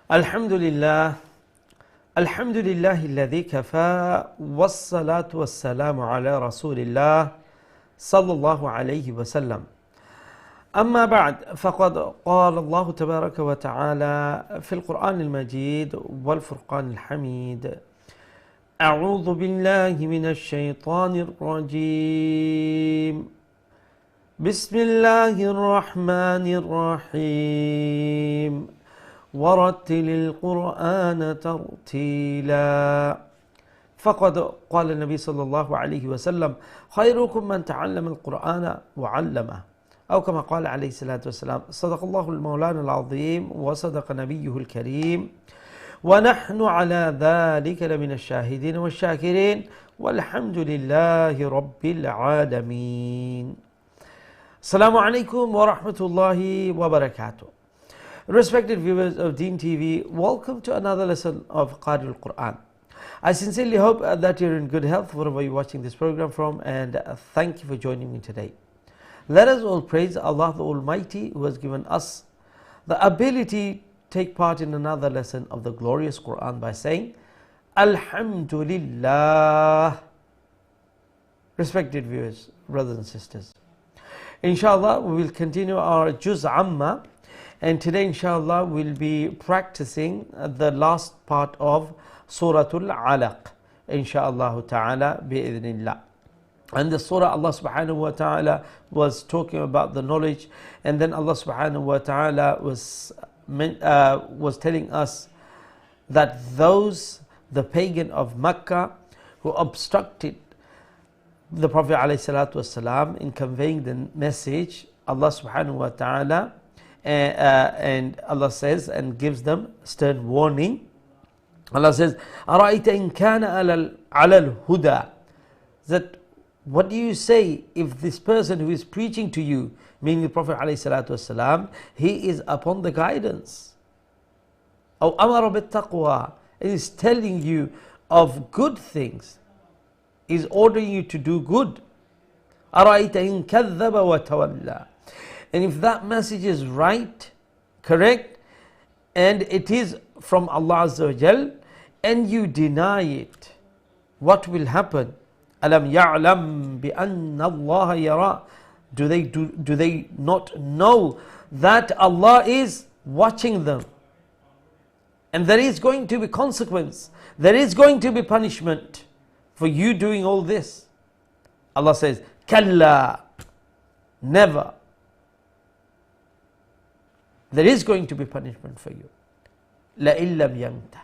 Alhamdulillah, Alhamdulillahi alladhi kafa, wassalatu wassalamu ala rasulillah, sallallahu alayhi wa sallam. أما بعد فقد قال الله تبارك وتعالى في القرآن المجيد والفرقان الحميد أعوذ بالله من الشيطان الرجيم بسم الله الرحمن الرحيم ورتل القرآن ترتيلا فقد قال النبي صلى الله عليه وسلم خيركم من تعلم القرآن وعلمه أو كما قال عليه الصلاة والسلام صدق الله المولان العظيم وصدق نبيه الكريم ونحن على ذلك لمن الشاهدين والشاكرين والحمد لله رب العالمين. Assalamu alaikum wa rahmatullahi wa barakatuh. Respected viewers of Deen TV, welcome to another lesson of Qari al-Quran. I sincerely hope that you're in good health wherever you're watching this program from, and thank you for joining me today. Let us all praise Allah the Almighty, who has given us the ability to take part in another lesson of the glorious Quran by saying Alhamdulillah. Respected viewers, brothers and sisters, inshallah we will continue our Juz Amma, and today inshallah we'll be practicing the last part of Suratul Alaq, inshallah ta'ala bi'idhnillah. And the surah, Allah subhanahu wa ta'ala was talking about the knowledge, and then Allah subhanahu wa ta'ala was telling us that those, the pagan of Makkah, who obstructed the Prophet ﷺ in conveying the message, Allah subhanahu wa ta'ala, and Allah says and gives them stern warning. Allah says, أَرَأَيْتَ إِنْ كَانَ عَلَى الْهُدَى, that what do you say if this person who is preaching to you, meaning the Prophet ﷺ, he is upon the guidance? أَوْ أَمَرَ بِالتَّقْوَى, it is telling you of good things, is ordering you to do good. أَرَأَيْتَ إِنْ كَذَّبَ وَتَوَلَّى, and if that message is right, correct, and it is from Allah Azza wa Jal, and you deny it, what will happen? أَلَمْ يَعْلَمْ بِأَنَّ اللَّهَ يَرَى, do they not know that Allah is watching them? And there is going to be consequence, there is going to be punishment for you doing all this. Allah says, كَلَّا, never. There is going to be punishment for you. لَإِن لَمْ يَنْتَهِ,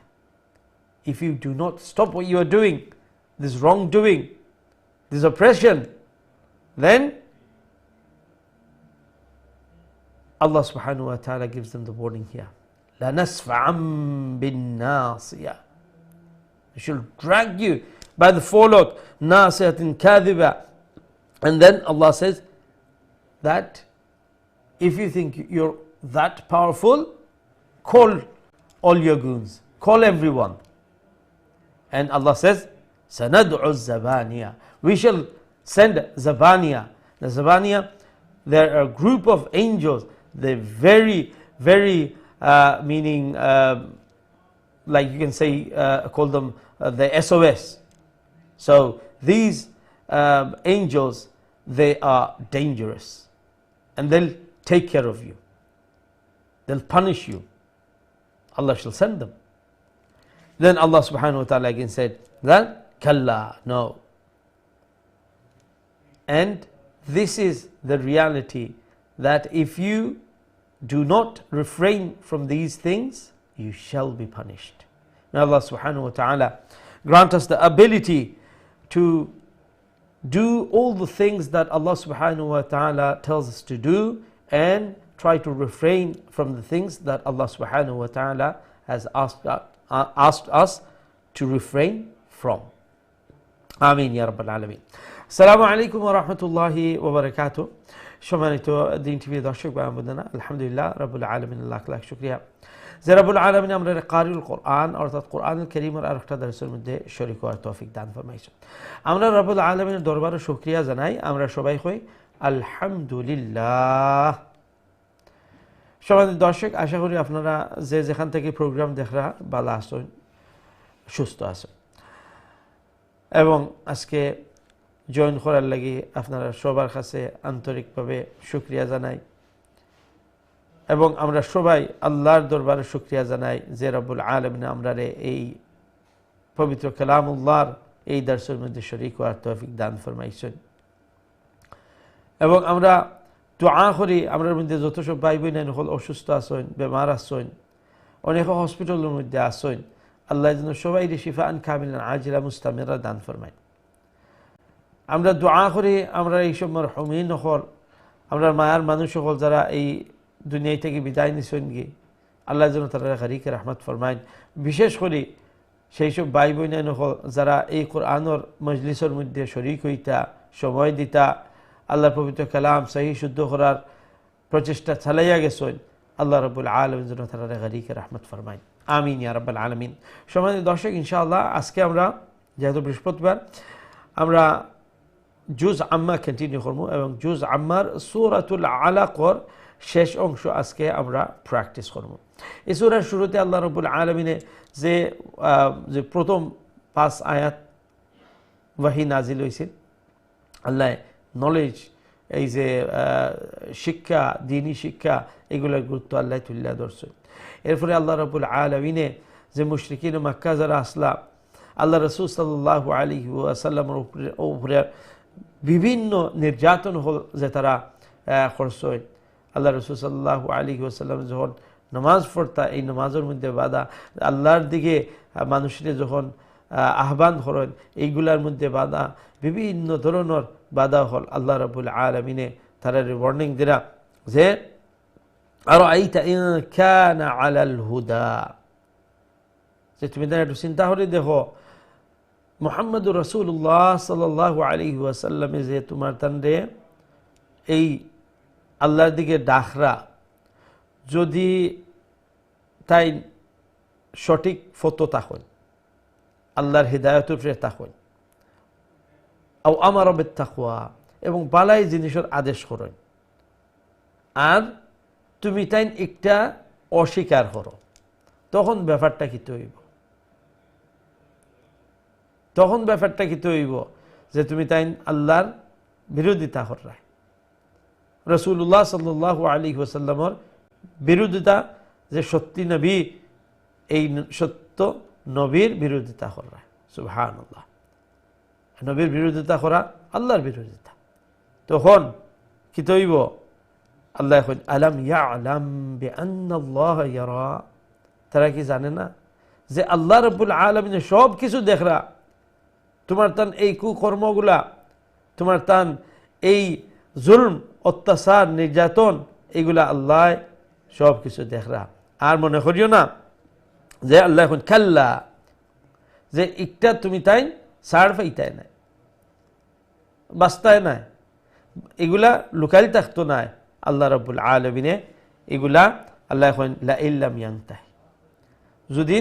if you do not stop what you are doing, this wrongdoing, this oppression, then Allah subhanahu wa ta'ala gives them the warning here. لَنَسْفَعًا بِالنَّاصِيَةِ, we shall drag you by the forelock, نَاصِيَةٍ كَاذِبَةٍ. And then Allah says that if you think you're that powerful, call all your goons, call everyone. And Allah says, سَنَدْعُ الزَّبَانِيَةِ, we shall send Zabaniya. The Zabaniya, they're a group of angels. They're very, very, meaning, like you can say, call them the SOS. So these angels, they are dangerous, and they'll take care of you. They'll punish you. Allah shall send them. Then Allah subhanahu wa ta'ala again said that, Kalla, no. And this is the reality, that if you do not refrain from these things, you shall be punished. May Allah subhanahu wa ta'ala grant us the ability to do all the things that Allah subhanahu wa ta'ala tells us to do, and try to refrain from the things that Allah subhanahu wa ta'ala has asked us to refrain from. Ameen ya Rabbal Alameen. Assalamu alaikum wa rahmatullahi wa barakatuh. সম্মানিত দিন TV দর্শক ভাই বোনেরা, আলহামদুলিল্লাহ রাব্বুল আলামিন, লাখ লাখ শুকরিয়া যে রাব্বুল আলামিন আমরা কারিউল কোরআন অর্থাৎ কোরআনুল কারীমের আরেকটা দর্শের মধ্যে শরীক হওয়ার তৌফিক দান ফরমাইছেন। আমরা রাব্বুল আলামিনের দরবারে শুকরিয়া জানাই। আমরা সবাই কই আলহামদুলিল্লাহ। সম্মানিত দর্শক, আশা করি আপনারা যে যেখান থেকে প্রোগ্রাম দেখরা ভালো আছেন, সুস্থ আছেন, এবং আজকে জয়েন করার লাগি আপনারা সবার কাছে আন্তরিকভাবে শুকরিয়া জানাই। এবং আমরা সবাই আল্লাহর দরবারে শুকরিয়া জানাই যে রব্বুল আলামিন আমরারে এই পবিত্র কালামুল্লাহর এই দর্শের মধ্যে শরীক হওয়ার তৌফিক দান ফরমাইছেন। এবং আমরা দোয়া করি আমরার মধ্যে যত সব ভাই বোন হল অসুস্থ আছেন, বেমার আছেন, অনেক হসপিটালের মধ্যে আছেন, আল্লাহ যেন সবাই শিফা আন কামিলান আজিলা মুস্তামিরা দান ফরমায়। আমরা দোয়া করি আমরা এই সব মারহুমিন হল, আমরা মায়ার মানুষ হল যারা এই দুনিয়া থেকে বিদায় নিছেন গিয়ে, আল্লাহ যেন তারা গারিকে রহমত ফরমায়। বিশেষ করে সেই সব ভাই বোন হল যারা এই কোরআনের মজলিসের মধ্যে শরীক হইতা, সময় দিতা, আল্লাহর পবিত্র কালাম সহি শুদ্ধ করার প্রচেষ্টা চালাইয়া গেছেন, আল্লাহ রাব্বুল আলামিন যেন তারা গারিকে রহমত ফরমায়। আমিন ইয়া রাব্বাল আলামিন। সম্মানিত দর্শক, ইনশাআল্লাহ আজকে আমরা যেহেতু বৃহস্পতিবার, আমরা জুজ আম্মা কন্টিনিউ করব এবং জুজ আম্মার সূরাতুল আলাকর শেষ অংশ আজকে আমরা প্র্যাকটিস করব। এই সূরার শুরুতে আল্লাহ রাব্বুল আলামিনে যে প্রথম 5 আয়াত ওয়াহি নাজিল হয়েছিল, আল্লাহ নলেজ, এই যে শিক্ষা, দ্বীনি শিক্ষা, এগুলোর গুরুত্ব আল্লাহ তুল্লা ধরছেন। এরপরে আল্লাহ রাব্বুল আলামিনে যে মুশরিকিন মক্কা যারা আসলা, আল্লাহ রাসূল সাল্লাল্লাহু আলাইহি ওয়াসাল্লামের উপরে বিভিন্ন নির্যাতন হল যে তারা করছেন। আল্লাহ রাসূল সাল্লাল্লাহু আলাইহি ওয়াসাল্লাম যখন নামাজ পড়তা, এই নামাজের মধ্যে বাধা, আল্লাহর দিকে মানুষের যখন আহ্বান করেন, এইগুলার মধ্যে বাধা, বিভিন্ন ধরনের বাধা হল আল্লাহ রাব্বুল আলামিনে তারা ওয়ার্নিং দিরা যে আরাআইতা ইন কানা আলাল হুদা, যে তুমি তারা একটু চিন্তা করে দেখো মুহাম্মদুর রাসূলুল্লাহ সাল্লাল্লাহু আলাইহি ওয়াসাল্লামে যে তোমার তানরে এই আল্লাহর দিকে ডাকরা, যদি তাই সঠিক ফতো তাকন, আল্লাহর হিদায়াতের উপরে তাকন, আও আমারা বিত্তাকওয়া, এবং বালাই জিনিসের আদেশ করেন, আর তুমি তাই একটা অস্বীকার করো, তখন ব্যাপারটা কি হইব? তখন ব্যাপারটা কি হইব যে তুমি তাই আল্লাহর বিরোধিতা করায়, রাসূলুল্লাহ সাল্লাল্লাহু আলাইহি ওয়াসাল্লামের বিরোধিতা, যে সত্যি নবী, এই সত্য নবীর বিরোধিতা করায়। সুবহানাল্লাহ, নবীর বিরোধিতা করা আল্লাহর বিরোধিতা। তখন কি হইব? আল্লাহ এখন আলাম ইয়ালাম বিআন্নাল্লাহ ইয়ারা, তারা কি জানে না যে আল্লাহ রাব্বুল আলামিন সব কিছু দেখরা, তোমার তান এই কুকর্মগুলা, তোমার তান এই জুলম, অত্যাচার, নির্যাতন, এইগুলা আল্লাহ সব কিছু দেখরা। আর মনে করিও না যে আল্লাহ এখন খাল্লা, যে একটা তুমি তাই ছাড় পাইতাই নাই, বাস্তায় নাই, এগুলা লুকাই থাকতো নাই। আল্লাহ রাব্বুল আলামিনে এগুলা আল্লাহ এখন লা ইল্লাম ইয়ানতাহি, যদি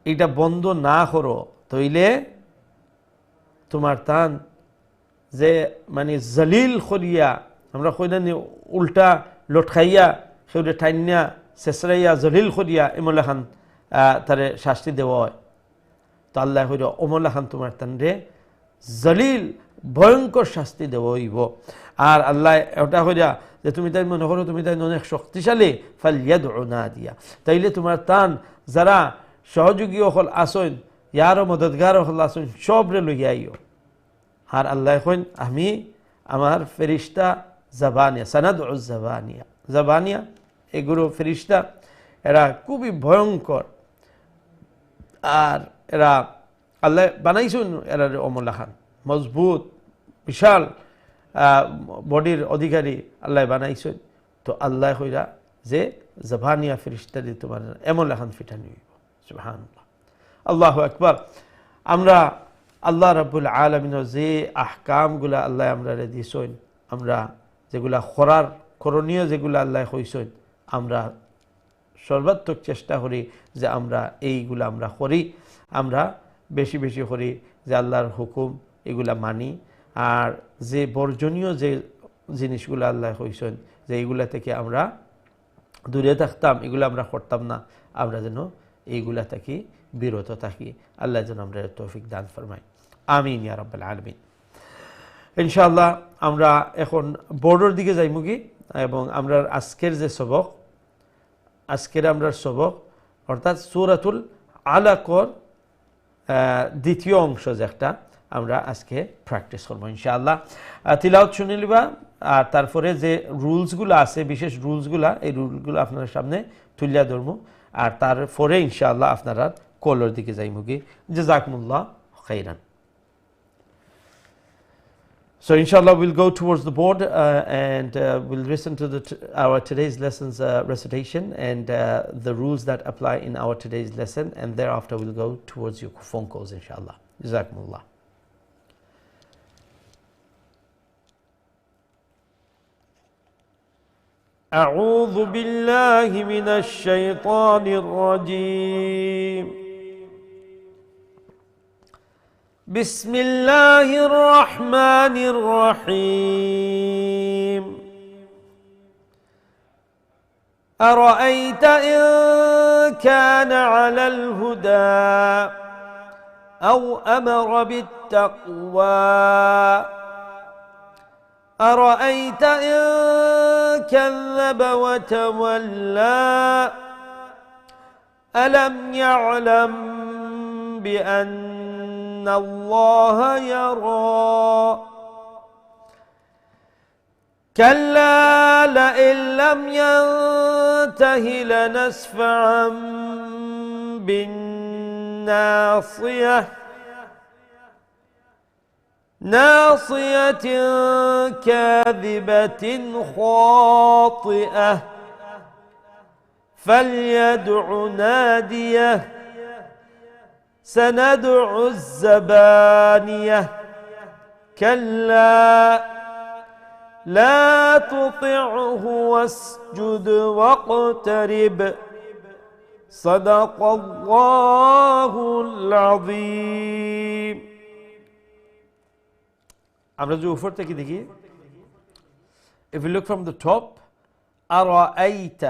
এটা বন্ধ না করো তইলে তোমার তান যে মানে জলিল করিয়া, আমরা কইনা উল্টা লটখাইয়া, সেউরে ঠাইনিয়া শেষরাইয়া জলিল করিয়া এমলা খান তারে শাস্তি দেওয়া হয়। তো আল্লাহ হইল অমলা খান তোমার তান রে জলিল ভয়ঙ্কর শাস্তি দেওয়া হইব। আর আল্লাহ ওটা হইয়া যে তুমি তাই মনে করো তুমি তাই অনেক শক্তিশালী, ফালিয়াদউ নাদিয়া, তাইলে তোমার তান যারা সহযোগী হল আসন, ইয়ারও মদতগার হল আসন, সবরে লইয়া আইও। আর আল্লাহ কইন আমি আমার ফেরিস্তা জাবানিয়া, সানাদউ জাবানিয়া, জাবানিয়া এগুলো ফেরিস্তা, এরা খুবই ভয়ঙ্কর। আর এরা আল্লাহ বানাইছেন এরা অমলা খান, মজবুত বিশাল বডির অধিকারী আল্লাহ বানাইছেন। তো আল্লাহ কইরা যে জাবানিয়া ফেরিস্তা দিয়ে তোমার এমলা খান ফিটানি হইব। সুবহানাল্লাহ, আল্লাহু আকবার। আমরা আল্লাহ রাব্বুল আলামিনের যে আহকামগুলা আল্লাহ আমরা দিয়েছেন, আমরা যেগুলা করার করণীয় যেগুলা আল্লাহ কইছেন, আমরা সর্বাত্মক চেষ্টা করি যে আমরা এইগুলা আমরা করি, আমরা বেশি বেশি করি যে আল্লাহর হুকুম এগুলা মানি। আর যে বর্জনীয় যে জিনিসগুলো আল্লাহ কইছেন, যে এইগুলা থেকে আমরা দূরে থাকতাম, এগুলো আমরা করতাম না, আমরা যেন এইগুলা থেকে বিরত থাকি। আল্লাহ যেন আমরা তৌফিক দান ফরমায়, আমিন ইয়া রাব্বাল আলামিন। ইনশাআল্লাহ আমরা এখন বোর্ডের দিকে যাইমুগি এবং আমরা আজকের যে সবক, আজকের আমরা সবক অর্থাৎ সূরাতুল আলাকর দ্বিতীয় অংশ যেটা আমরা আজকে প্র্যাকটিস করবো ইনশাআল্লাহ। তিলাওয়াত শুনে নিবা, আর তারপরে যে রুলসগুলো আছে, বিশেষ রুলসগুলা, এই রুলসগুলো আপনার সামনে তুলিয়া ধরবো, আর তারপরে ইনশাআল্লাহ আপনারা কলর দিকে যাইমুগি। জাযাকুমুল্লাহ খাইরান। So inshallah we'll go towards the board and we'll listen to our today's lesson's recitation and the rules that apply in our today's lesson, and thereafter we'll go towards your phone calls inshallah. Jazakumullah. أعوذ بالله من الشيطان الرجيم. بسم الله الرحمن الرحيم. أرأيت إن كان على الهدى أو أمر بالتقوى أرأيت إن كذب وتولى ألم يعلم بأن الله يرى كلا لئن لم ينته لنسفعا بالناصية ناصية كاذبة خاطئة فليدع ناديه سندع الزبانية كلا لا تطعه واسجد واقترب صدق الله العظيم. আমরা যে উপর থেকে দেখি, if you look from the top, أرأيت,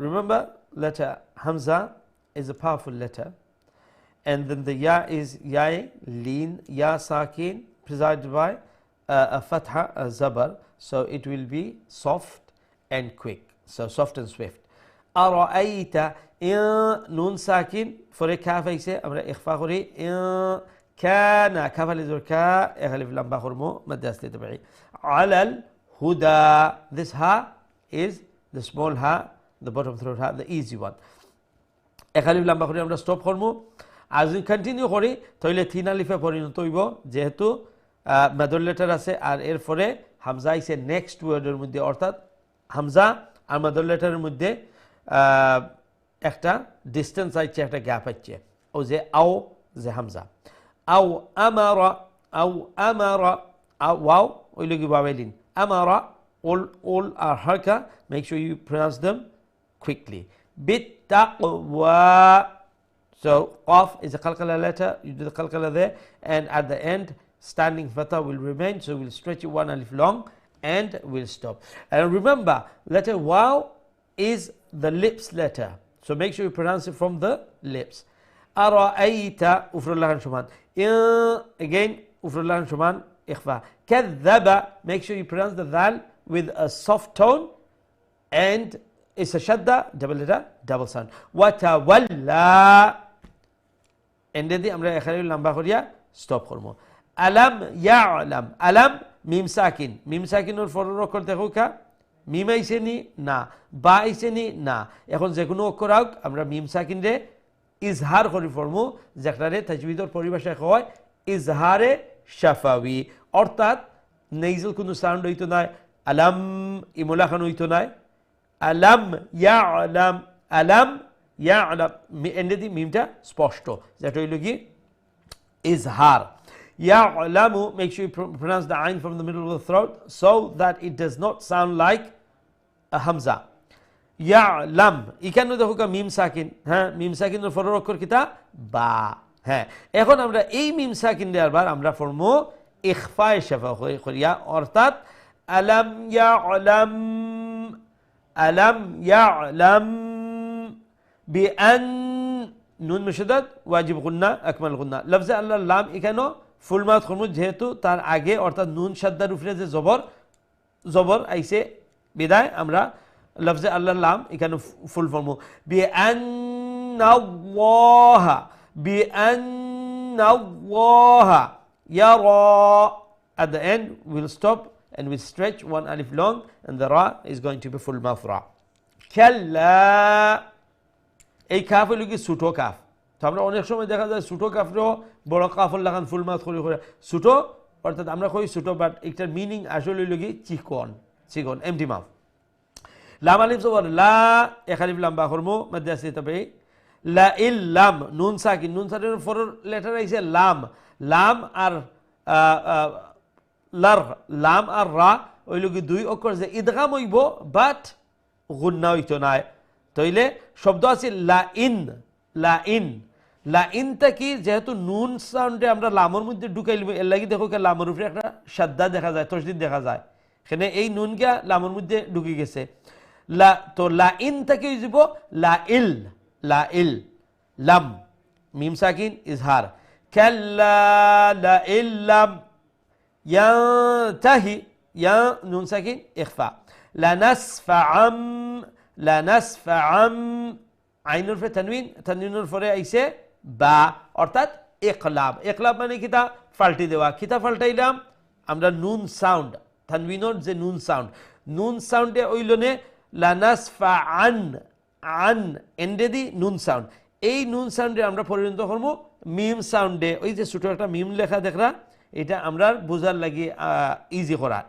remember letter Hamza is a powerful letter, and then the ya is ya lean, ya sakin presided by a fatha, a zabar, so it will be soft and quick, so soft and swift. Ara'ayta, nun sakin for a kaf aise amra ikhfa kori, kana kaf alizur ka alif lam ba khurmu mad asli tabi'i ala al huda. This ha is the small ha, the bottom throat ha, the easy one. alif lam ba khori amra stop khurmu. As we continue করি তাহলে তিন আলিফে পরিণত হইব, যেহেতু মেদর letter আছে আর এরপরে হামজা আইছে next ওয়ার্ডের মধ্যে, অর্থাৎ হামজা আর মেদর লেটারের মধ্যে একটা ডিস্টেন্স আইছে, একটা গ্যাপ আইছে। ও যে আও, যে হামজা আও আমারা, আও আমারা, ওয়াও ওই লগি বাবাইলিন, আমারা all are harka, make sure you pronounce them quickly. Bittaqwa. So qaf is a qalqala letter, you do the qalqala there, and at the end standing fatha will remain, so we'll stretch it one alif long and we'll stop. And remember, letter waw is the lips letter, so make sure you pronounce it from the lips. Ara'ayta ufrullahan shuman, again ufrullahan shuman ikhfa. Kadhaba, make sure you pronounce the dal with a soft tone, and it's a shadda, double letter, double sound. Watawalla, এন্ডে দিয়ে আমরা এখানে লম্বা করিয়া stop করবো। আলাম ইয়ালাম, আলাম মিম সাকিন, মিম সাকিনের ফরর অক্ষর দেখো কা, মিম আইছে নি না, বা আইছে নি না, এখন যে কোনো অক্ষর আউক আমরা মিম সাকিন রে ইজহার করি ফরমু, যেটারে তাজবিদর পরিভাষায় হয় ইজহারে শাফাওয়ি, অর্থাৎ নেইজল কোনো সাউন্ড হইতো না, আলাম ইমুলাখান হইতো না, আলাম ইয়ালাম, আলাম ইয়ালাম, এন্ডে দি মিমটা স্পষ্ট, যেটা হইল কি Izhar. ইয়ালামু, make sure you pronounce the ain from the middle of the throat so that it does not sound like a hamza. ইয়ালাম, এখানে দেখো মিম সাকিন, হ্যাঁ মিম সাকিনের পরের অক্ষর কিতা বা, হ্যাঁ এখন আমরা এই মিম সাকিন দেওয়ার আমরা ফরমো ইখফায়ে শাফা করিয়া, অর্থাৎ আলাম ইয়ালাম আলাম ইয়ালাম বিআন নুন মুশাদ্দাদ ওয়াজিব গুন্না আকমাল গুন্না লফজে আল্লাহ লাম এখানেও ফুল মাউথ করব যেহেতু তার আগে অর্থাৎ নুন শাদ্দার উপরে যে জবর আইছে বিদায় আমরা লফজে আল্লাহ লাম এখানে ফুল ফর্ম বিআন্নাল্লাহা বিআন্নাল্লাহা ইয়ারা at the end we'll stop and we'll stretch one alif long and the ra is going to be full mouth ra kalla এই কাফ হলো কি ছোটো কাফ তো আমরা অনেক সময় দেখা যায় ছোটো কাফরেও বড় কাফর লাগান ফুল মাউথ করে করে ছোটো অর্থাৎ আমরা কই ছোটো বাট এটার মিনিং আসলে হলো কি চিকন এমটি মাউথ লাম আলিফ জবর লা এক আলিফ লাম্বা করমু মধ্যে আছে তবে লা ইল্লাম নুন সাকিনের ফর লেটার আইছে লাম আর লার লাম আর রা ওই লোক দুই অক্ষর যে ইদগাম হইব বাট গুন্না হইতো না তাইলে শব্দ আছে লা ইন কি যেহেতু নুন সাউন্ডে আমরা লামর মধ্যে ঢুকাইলিব এর লাগি দেখো লামর উপরে একটা সাদ্দা দেখা যায় তসদিদ দেখা যায় এখানে এই নুন গিয়া লামর মধ্যে ঢুকে গেছে তো লা ইন থেকে হইব লা ইল লাম মিম সাকিন ইজহার কাল্লা লা ইল্লাম ينتهي يا نون ساكن إخفاء لنسفعا عين الف تنوين الفرع ايسه با অর্থাৎ ইকলাব মানে কিতা ফাল্টি দেওয়া কিতা ফাল্টাইলাম আমরা নুন সাউন্ড তানবিনর যে নুন সাউন্ডে ওইলনে লানাসফাআন এন্ডে দি নুন সাউন্ড এই নুন সাউন্ডে আমরা পরিণত করব মিম সাউন্ডে ওই যে ছোট একটা মিম লেখা দেখরা এটা আমরা বোঝার লাগি ইজি করা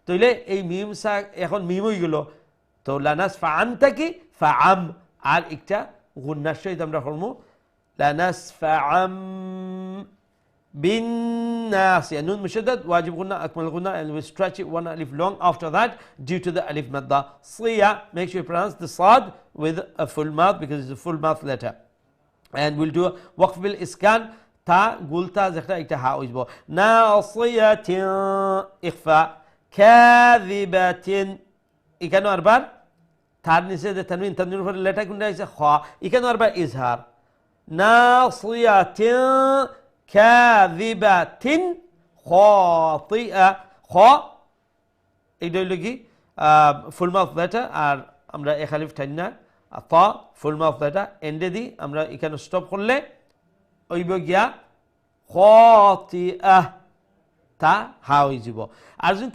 তাইলে এই মিম সা এখন মিম হয়ে গেল তো লানাস ফাআন থেকে ফাআম আর একটা গুন্নার সহিত আমরা করব লানাস ফাআম بالناس نون مشدد واجب غنى أكمل غنى and we stretch it one alif long after that due to the alif madda صيا make sure you pronounce the صاد with a full mouth because it's a full mouth letter and we'll do وقف بالإسكان تا قلتا زختا اكتا ها ويجبو ناصية إخفاء كاذبة إكانو أربار تار نسيد تنوين فر لتا كنا يسا خا إكانو أربار إظهار ناصية كاذبة خاطئة خا إيدولوجي full mouth letter আর আমরা এখালিফ টাইনা তা full mouth letter এন্ডে দি আমরা এখানে stop করলে ওইব গিয়া খাতিআহ তা হা হয়ে যাব আর যদি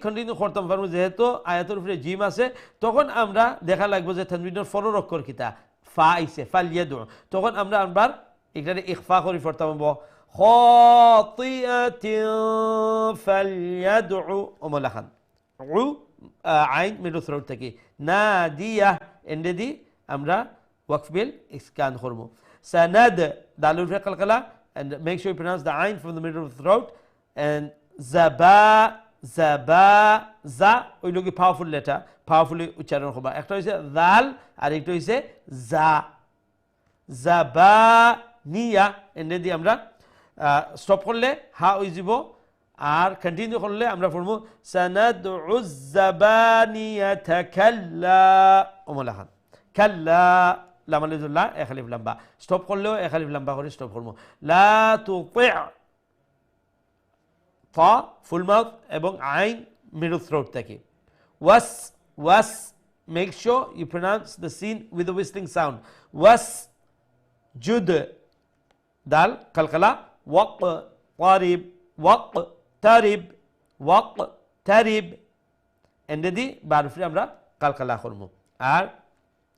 কন্টিনিউ করতাম পারবো যেহেতু আয়াতের উপরে জিম আছে তখন আমরা দেখা লাগবে যে তানবিনের ফরর অক্ষর কিতা ফা আইছে ফালিয়াদু তখন আমরা আবার এটারে ইখফা করে পড়তাম খাতিআতিন ফালিয়াদু ওমলাখান উ আইন মিডল থ্রোট থেকে নাদিয়া এন্ডে দি আমরা ওয়াকফ বিল ইসকান করব sanad dalul fi qalqala and make sure you pronounce the ain from the middle of the throat and zaba za ওই লোকে powerful letter powerfully উচ্চারণ করবা একটা হইছে দাল আর একটা হইছে জা জাবানিয়া এন্ডে দি আমরা স্টপ করলে হা হই যাব আর কন্টিনিউ করলে আমরা পড়বো সানাদউ জাবানিয়াতা কাল্লা ওমলাহান কাল্লা লাম আলিফুল্লাহ এক আলিফ লম্বা স্টপ করলেও এক আলিফ লম্বা করে স্টপ করবো লা তুতি' ফা ফুল মাউথ এবং আইন মিডল থ্রোট থেকে ওয়াস make sure you pronounce the সিন উইথ দ্য হুইসলিং সাউন্ড ওয়াস জুদ দাল কলকলা ওয়াক তারিব এন্ডে দি বারফি আমরা কলকলা করবো আর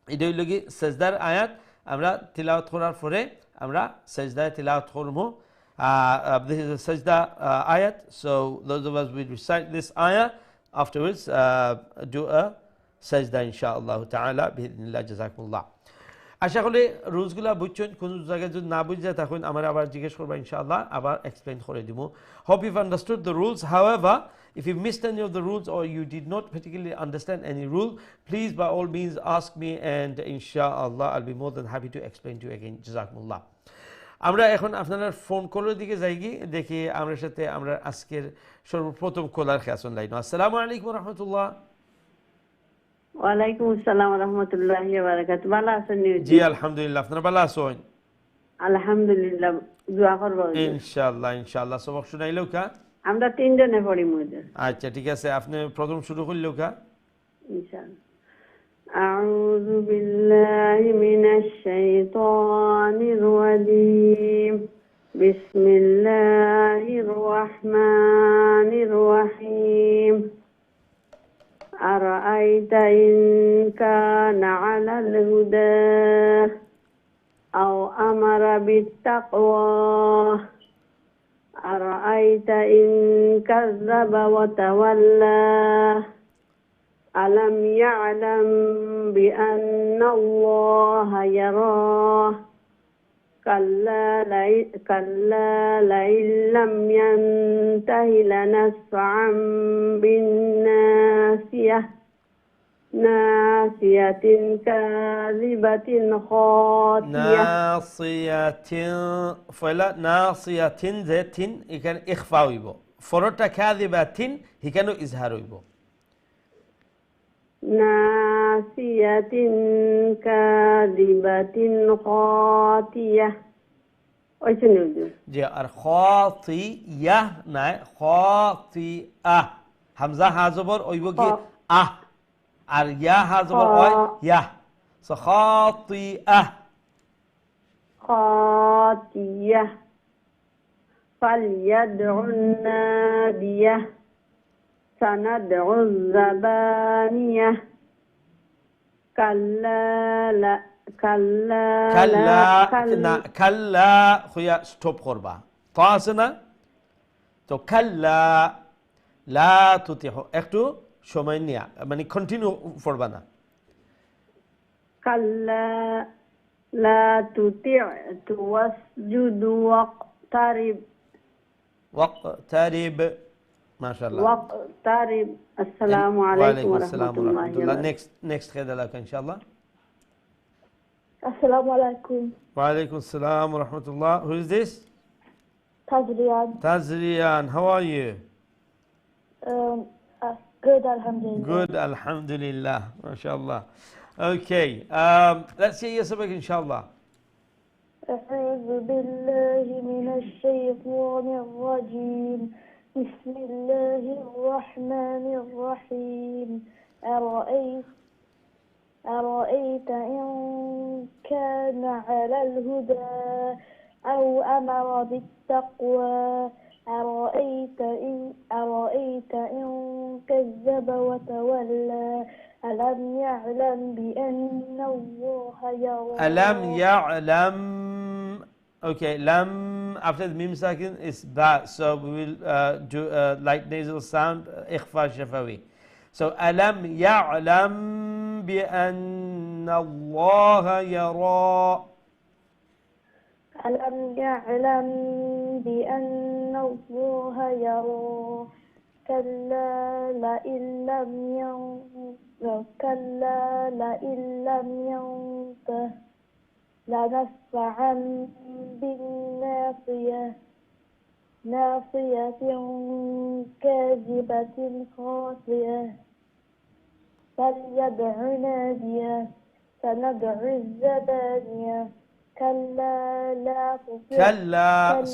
এটা হইল কি সাজদার আয়াত আমরা তিলাওয়াত করার পরে আমরা সাজদায় তিলাওয়াত করব this is a sajda ayat so those of us will recite this ayah afterwards do a sajda inshallah ta'ala bi'idhnillah jazakumullah আশা করি রুলসগুলো বুঝছেন কোন জায়গায় যদি না বুঝে তখন আমরা আবার জিজ্ঞেস করব ইনশাআল্লাহ আবার এক্সপ্লেইন করে দিব hope you've understood the rules however if you missed any of the rules or you did not particularly understand any rule please by all means ask me and inshallah I'll be more than happy to explain to you again jazakumullah আমরা এখন আপনাদের phone কলের দিকে যাই কি দেখি আমার সাথে আমরা আজকের সর্বপ্রথম কলার খেয়াসন লাইন আসসালামু আলাইকুম ওয়া রাহমাতুল্লাহ ওয়ালাইকুম আসসালাম ওয়া রাহমাতুল্লাহি ওয়া বারাকাতুহু। ভালো আছেন নি? জি আলহামদুলিল্লাহ, আপনারা ভালো আছেন? আলহামদুলিল্লাহ। দোয়া করব। ইনশাআল্লাহ ইনশাআল্লাহ। সবক শুনাইলো কা? আমরা তিনজনে পড়ি মুজে। আচ্ছা ঠিক আছে, আপনি প্রথম শুরু করলো কা? ইনশাআল্লাহ। আউযু বিল্লাহি মিনাশ শাইতানির রাজীম। বিসমিল্লাহির রহমানির রহিম। أرأيت إن كان على الهدى أو أمر بالتقوى أرأيت إن كذب وتولى ألم يعلم بأن الله يراه كلا لئن لم ينته لنسفعا بالناصية ناصية كاذبة خاطئة فلا ناصية ذات يكن إخفاء ويبو فرطة كاذبة يكن إظهار ويبو ناصية كاذبة خاطئة جي خاطئة ناي خاطئة همزة هازبر ويبو كي আর ইয়া হাজবর হয় ইয়া সো খাতিআহ খাতিআহ ফালইয়াদউ নাদিয়াহ সানাদউ যাবানিয়াহ কাল্লা খুয়া স্টপ করবা তো আছে না তো কাল্লা লা তুতিহু একটু সময় নিয়া মানে কন্টিনিউ পড়বা না কাল্লা লা তুতি'হু ওয়াসজুদ ওয়াক্তারিব মাশাআল্লাহ ওয়াক্তারিব আসসালামু আলাইকুম ওয়া রাহমাতুল্লাহ নেক্সট খেদা লাক ইনশাআল্লাহ আসসালামু আলাইকুম ওয়া আলাইকুম আসসালাম ওয়া রাহমাতুল্লাহ who is this Tazrian how are you Good, alhamdulillah. Good, alhamdulillah. MashaAllah. Okay, let's see your sabak, inshallah. أعوذ بالله من الشيطان الرجيم. بسم الله الرحمن الرحيم. أرأيت إن كان على الهدى أو أمر بالتقوى أرأيت إن كذب وتولى ألم يعلم بأن الله يرى ألم يعلم Okay, lam after the mim sakin is ba, so we will do light nasal sound ikhfa shafawi. So alam ya'lam bi anna Allah yara. ألم يعلم بأن الله يرى كلا لئن لم ينته لنسفعا بالناصية ناصية كاذبة خاطئة فليدع ناديه سندع الزبانية Kalla.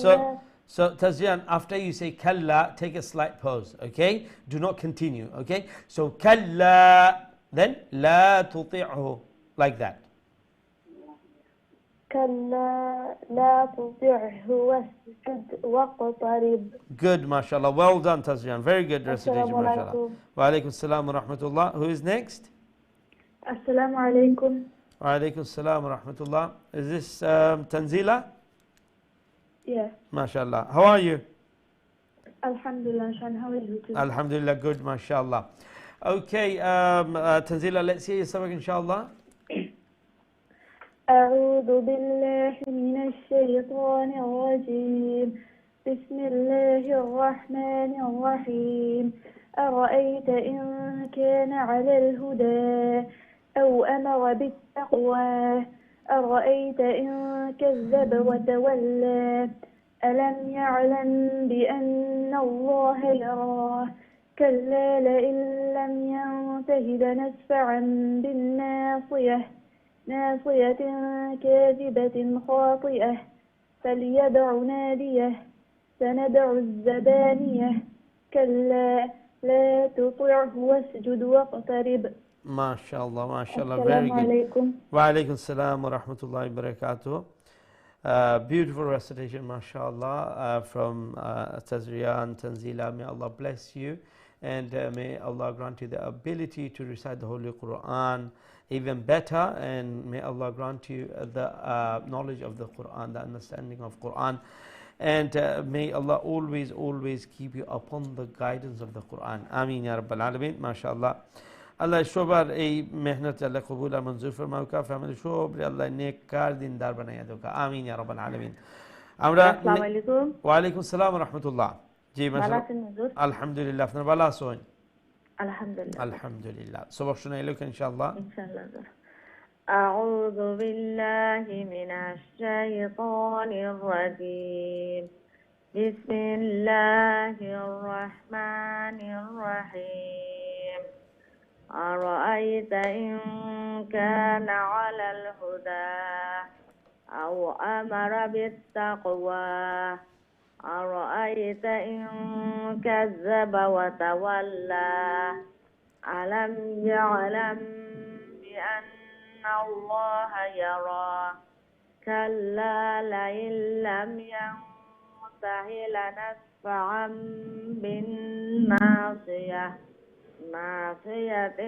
So Tazrian, after you say kalla, take a slight pause, okay? Do not continue, okay? So kalla, then la tuti'hu, like that. كلا لا تطعه واسجد واقترب. Good, mashallah. Well done, Tazrian. Very good recitation, mashallah. Wa alaikum assalam wa rahmatullah. Who is next? Assalamu alaikum. Wa alaikum assalam wa rahmatullah. Is this Tanzila? Yeah. Mashallah. How are you? Alhamdulillah, Shan. How are you too? Alhamdulillah, good, mashallah. Okay, Tanzila, let's hear your sabak, inshallah. أعوذ بالله من الشيطان الرجيم. بسم الله الرحمن الرحيم. أرأيت إن كان على الهدى أو أمر بالتقوى أرأيت إن كذب وتولى ألم يعلم بأن الله يراه كلا لئن لم ينته لنسفعا بالناصية ناصية كاذبة خاطئة فليدع ناديه سندع الزبانية كلا لا تطعه واسجد واقترب. ما شاء الله ما شاء الله. السلام Very good. عليكم. Wa alaikum salam wa rahmatullahi wa barakatuh. Beautiful recitation, mashallah, from Tazriya and Tanzila. May Allah bless you, and may Allah grant you the ability to recite the Holy Quran even better, and may Allah grant you the knowledge of the Quran, the understanding of Quran, and may Allah always keep you upon the guidance of the Quran. Ameen ya Rabbal Alameen. Mashallah. আল্লাহ সবার এই মেহনত আল্লাহ কবুল আর মঞ্জুর ফরমাউকা, family সবরে আল্লাহ নেক কার দিনদার বানাইয়া দোকা। আমিন ইয়া রাব্বাল আলামিন। আমরা আসসালামু আলাইকুম। ওয়া আলাইকুম আসসালাম ওয়া রাহমাতুল্লাহ। জি ভালো মাশাআল্লাহ। আছেন হুজুর? আলহামদুলিল্লাহ, আপনারা ভালো আছেন? আলহামদুলিল্লাহ। আলহামদুলিল্লাহ। সবক শুনাইলো ইনশাআল্লাহ। ইনশাআল্লাহ হুজুর। أعوذ بالله من الشيطان الرجيم. بسم الله الرحمن الرحيم. أرأيت إن كان على الهدى أو أمر بالتقوى أرأيت إن كذب وتولى ألم يعلم بأن الله يرى كلا لئن لم ينته لنسفعا بالناصية ناصية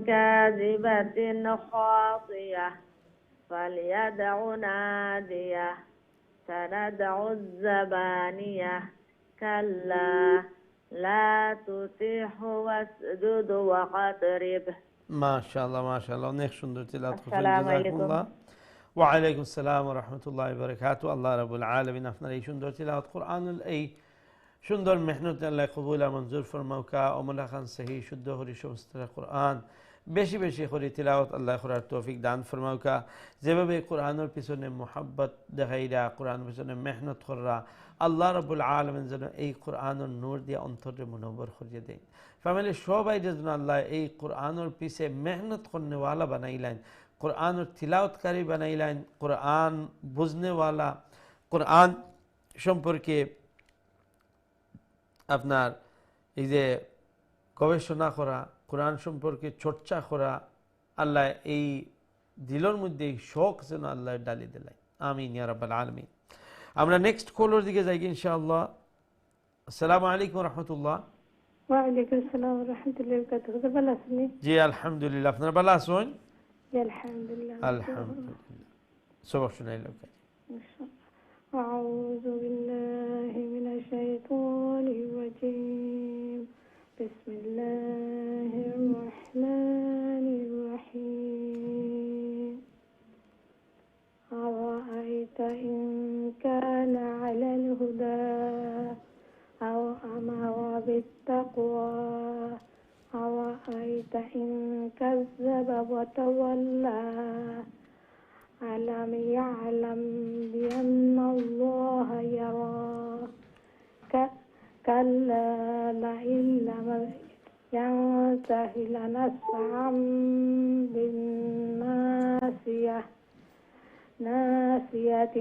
كاذبة خاطئة فليدع ناديه سندع الزبانية كلا لا تطعه واسجد واقترب. মাশাআল্লাহ মাশাআল্লাহ, অনেক সুন্দর তিলাওয়াত করছেন, আসসালামু আলাইকুম। জাযাকুমুল্লাহ। ওয়া আলাইকুম আসসালাম ওয়া রাহমাতুল্লাহি ওয়া বারাকাতুহু। আল্লাহ রাব্বুল আলামিন আপনার এই সুন্দর তিলাওয়াত কোরআনুল এই সুন্দর মেহনত আল্লাহ কবুল আর মঞ্জুর ফরমাউকা। ওমলা খান সহি শুদ্ধ হরি সমস্ত কোরআন বেশি বেশি করে তিলাওয়াত আল্লাহ করার তৌফিক দান ফরমাউকা। যেভাবে কোরআনের পিছনে মোহাব্বত দেখাইরা, কোরআনের পিছনে মেহনত করা, আল্লাহ রাব্বুল আলামিন যেন এই কোরআনের নূর দিয়ে অন্তরে মুনব্বর করিয়ে দেয়। ফ্যামিলি সবাই যেন আল্লাহ এই কোরআনের পিছে মেহনত করনেওয়ালা বানাইলেন, কোরআনের তিলাওয়াতকারী বানাইলেন, কোরআন বুঝনেওয়ালা, কোরআন সম্পর্কে আপনার এই যে গবেষণা করা, কোরআন সম্পর্কে চর্চা করা, আল্লাহ এই দিলের মধ্যে এই শখ যেন আল্লাহ ডালি দিলেন। আমিন ইয়া রাব্বাল আলামিন। আমরা নেক্সট কলের দিকে যাই ইনশাআল্লাহ। আসসালামু আলাইকুম ওয়া রাহমাতুল্লাহ। ওয়া আলাইকুম আসসালাম ওয়া রাহমাতুল্লাহি ওয়া বারাকাতুহু। ভালো আছেন? জি আলহামদুলিল্লাহ, আপনারা ভালো আছেন? জি আলহামদুলিল্লাহ। আলহামদুলিল্লাহ। সবক শুনাইলো। أعوذ بالله من الشيطان الرجيم. بسم الله الرحمن الرحيم. أرأيت إن كان على الهدى أو أمر بالتقوى أرأيت إن كذب وتولى ألم يعلم بأن الله يرى كلا لئن لم ينته لنسفعا بالناصية ناصية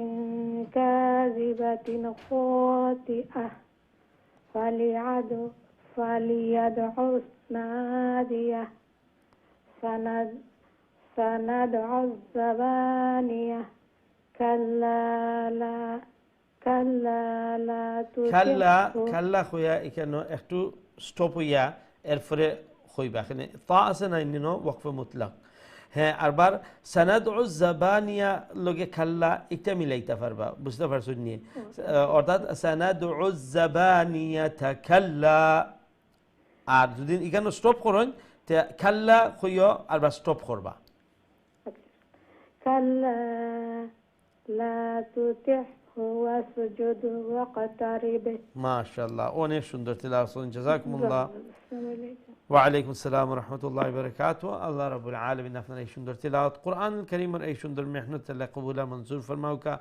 كاذبة خاطئة فليدع ناديه سندع الزبانية كلا لا খাল্লা খুয়া এখানে একটু স্টপ হইয়া এরপরে হইবা, এখানে তা আছে না ইন্ন ওয়াকফে মুতলাক। হ্যাঁ, আরবার সানাদউ যাবানিয়া লগে খাল্লা এটা মিলাইতে পারবা, বুঝতে পারছো নি? অর্থাৎ সানাদউ যাবানিয়াতা খাল্লা। আর যদি এখানে স্টপ করেন তে খাল্লা খুইয়া আরবার স্টপ করবা। كلا لا تطعه واسجد واقترب. মাশাআল্লাহ, অনেক সুন্দর তিলাওয়াত করেছেন, জাযাকুমুল্লাহ। ওয়া আলাইকুম আসসালাম ওয়া রাহমাতুল্লাহি ওয়া বারাকাতুহু। আল্লাহ রাব্বুল আলামিন আপনার এই সুন্দর তিলাওয়াত কোরআনুল কারীমের এই সুন্দর মেহনত আল্লাহ কবুল মঞ্জুর ফরমাউকা।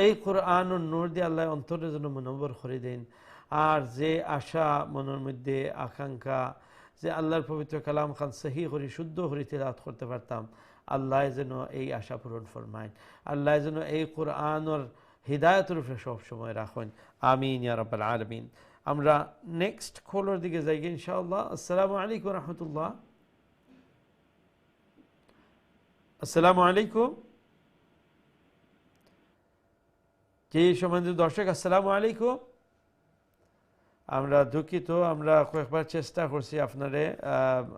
এই কোরআনুর নূর দিয়ে আল্লাহ অন্তরের জন্য মুনব্বর করে দেন। আর যে আশা মনের মধ্যে আকাঙ্ক্ষা যে আল্লাহর পবিত্র কালাম খান সহি করে শুদ্ধ করে তিলাওয়াত করতে পারতাম, আল্লাহ যেন এই আশা পূরণ ফরমায়, আল্লাহ যেন এই কোরআনের হিদায়তের উপরে সবসময় রাখেন। আমিন ইয়া রাব্বাল আলামিন। আমরা নেক্সট কলার দিকে যাই ইনশাআল্লাহ। আসসালামু আলাইকুম রহমতুল্লাহ। আসসালামু আলাইকুম। জি সম্মানিত দর্শক, আসসালামু আলাইকুম। আমরা দুঃখিত, আমরা কয়েকবার চেষ্টা করছি আপনারে,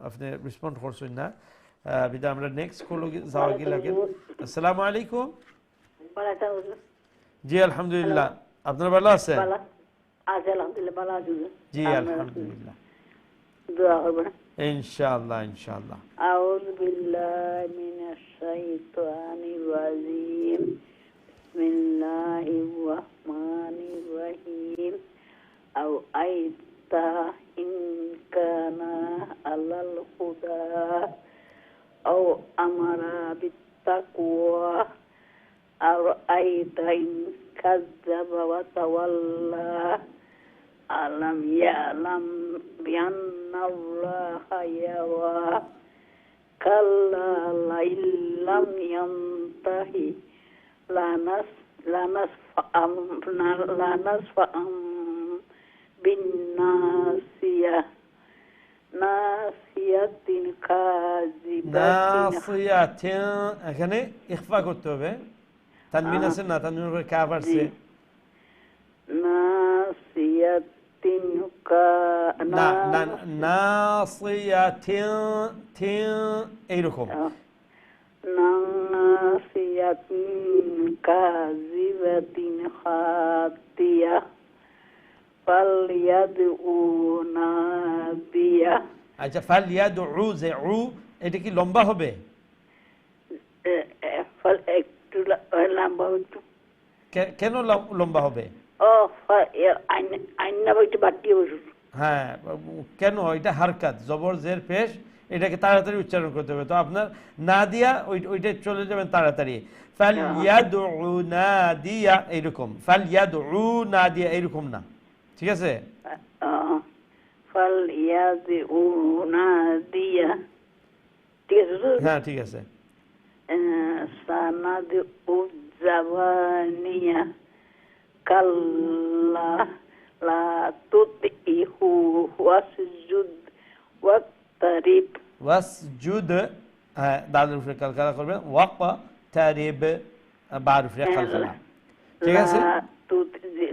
আপনি রেসপন্ড করছেন না, বিদা আমরা নেক্সট কল যাওয়া কি লাগে। আসসালামু আলাইকুম। জি আলহামদুলিল্লাহ, আপনারা ভালো আছেন? জি আলহামদুলিল্লাহ, ইনশাআল্লাহ ইনশাআল্লাহ। আউযু বিল্লাহি মিনাশ শাইতানির রাজিম। বিসমিল্লাহির রহমানির রহিম। আও আইতা ইন কানা আলাল হুদা আও আমারা বিত্তাকওয়া আও আইতা ইন কাযযাবা ওয়া তাওয়াল্লা আলাম ইয়ালাম বিআন্নাল্লাহা ইয়ারা কাল্লা লাইল্লাম ইয়ানতাহি লানাসফা'আম বিন্নাসিয়া নাসিয়াতিন নাসিয়াতিন, এখানে ইখফা করতে হবে, তানবিন আছে না, তানবিনের উপরে কাফ আছে, নাসিয়াতিন না না নাসিয়াতিন তিন এইরকম, নাসিয়াতিন কাযিবাতিন খাতিয়া ফালইয়াদউ নাদিয়া। আচ্ছা, ফালইয়াদউ যে উ, এটা কি লম্বা হবে? একটু লম্বা হতো। কেন লম্বা হবে? হ্যাঁ, কেন? এটা হারকাত, জবর জের পেশ, এটাকে তাড়াতাড়ি উচ্চারণ করতে হবে। তো আপনার না দিয়া ওইটা চলে যাবেন তাড়াতাড়ি। ফালইয়াদউ নাদিয়া এইরকম, ফালইয়াদউ নাদিয়া এইরকম না, ঠিক আছে? ফালইয়াদউ নাদিয়া, ঠিক আছে? হ্যাঁ ঠিক আছে। সানাদউ জাবানিয়া কাল্লা লা তুতিহু ওয়াসজুদ ওয়াক্তারিব। ওয়াসজুদ, হ্যাঁ দালের উপরে কালকালা করবেন, ওয়াক্তারিব বার উপরে কালকালা, ঠিক আছে?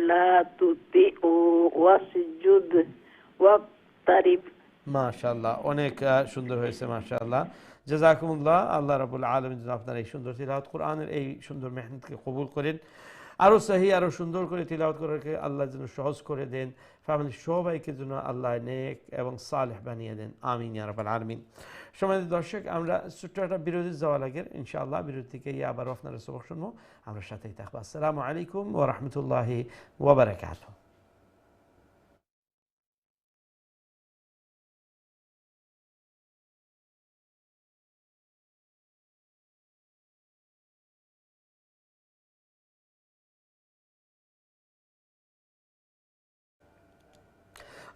লা তুতিহু ওয়াসজুদ ওয়াক্তারিব। মাশাআল্লাহ, অনেক সুন্দর হয়েছে, মাশাআল্লাহ, জাযাকুমুল্লাহ। আল্লাহ রাব্বুল আলামিন যেন আপনার এই সুন্দর তিলাওয়াত, কোরআনের এই সুন্দর মেহনতকে কবুল করেন, আরও সহি আরও সুন্দর করে তিলাওয়াত করাকে আল্লাহ যেন সহজ করে দেন, ফ্যামিলির সবাইকে যেন আল্লাহ নেক এবং সালেহ বানিয়ে দেন। আমিন ইয়া রাব্বাল আলামিন। সম্মানিত দর্শক, আমরা ছোট্ট একটা বিরতি যাওয়া লাগে, ইনশাআল্লাহ বিরতি থেকে আবার আপনারা সবক শুনবো, আমরা সাথেই থাকবো। আসসালামু আলাইকুম ওয়া রাহমাতুল্লাহি ওয়া বারাকাতুহু।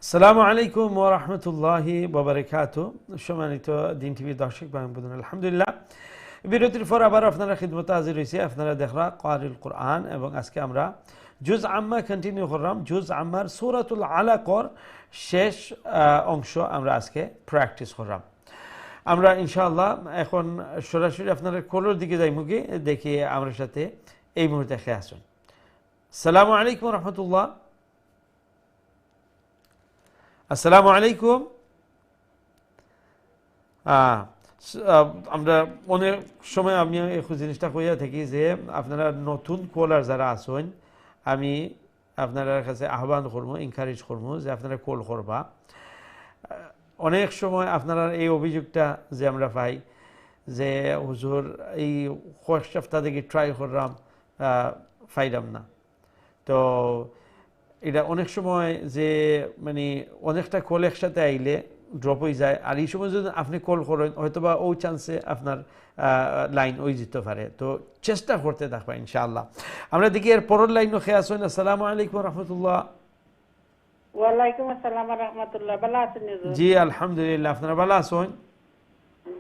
আসসালামু আলাইকুম ওয়া রাহমাতুল্লাহি ওয়া বারাকাতুহু। সম্মানিত দিন টিভি দর্শক ভাই বোন, আলহামদুলিল্লাহ বিরতির পর আবার আপনারা খিদমতে হাজির হয়েছে। আপনারা দেখরা কারিল কোরআন, এবং আজকে আমরা জুজ আম্মা কন্টিনিউ করলাম। জুজ আম্মার সূরাতুল আলাকর শেষ অংশ আমরা আজকে প্র্যাকটিস করলাম। আমরা ইনশাআল্লাহ এখন সরাসরি আপনারা কলর দিকে যাই, মুখে দেখি আমার সাথে এই মুহূর্তে দেখে আসুন। আসসালামু আলাইকুম রহমতুল্লাহ। আসসালামু আলাইকুম। আমরা অনেক সময় আমি জিনিসটা কইয়া থাকি যে আপনারা নতুন কলার যারা আছেন, আমি আপনার কাছে আহ্বান করবো, এনকারেজ করবো যে আপনারা কল করবা। অনেক সময় আপনারা এই অভিযোগটা যে আমরা পাই যে হুজুর এই কয়েক সপ্তাহ থেকে ট্রাই করলাম, পাইলাম না। তো এটা অনেক সময় যে মানে অনেকটা কল একসাথে আইলে ড্রপ হয়ে যায়, আর এই সময় যদি আপনি কল করেন হয়তো বা ওই চান্সে আপনার লাইন ওই যেতে পারে। তো চেষ্টা করতে থাকবা ইনশাআল্লাহ। আমরা দেখি এর পরের লাইনও খেয়ে আসেন। আসসালামু আলাইকুম রহমতুল্লাহ। ওয়ালাইকুম আসসালাম ওয়া রাহমাতুল্লাহ। ভালো আছেন হুজুর? জি আলহামদুলিল্লাহ, আপনারা ভালো আছেন?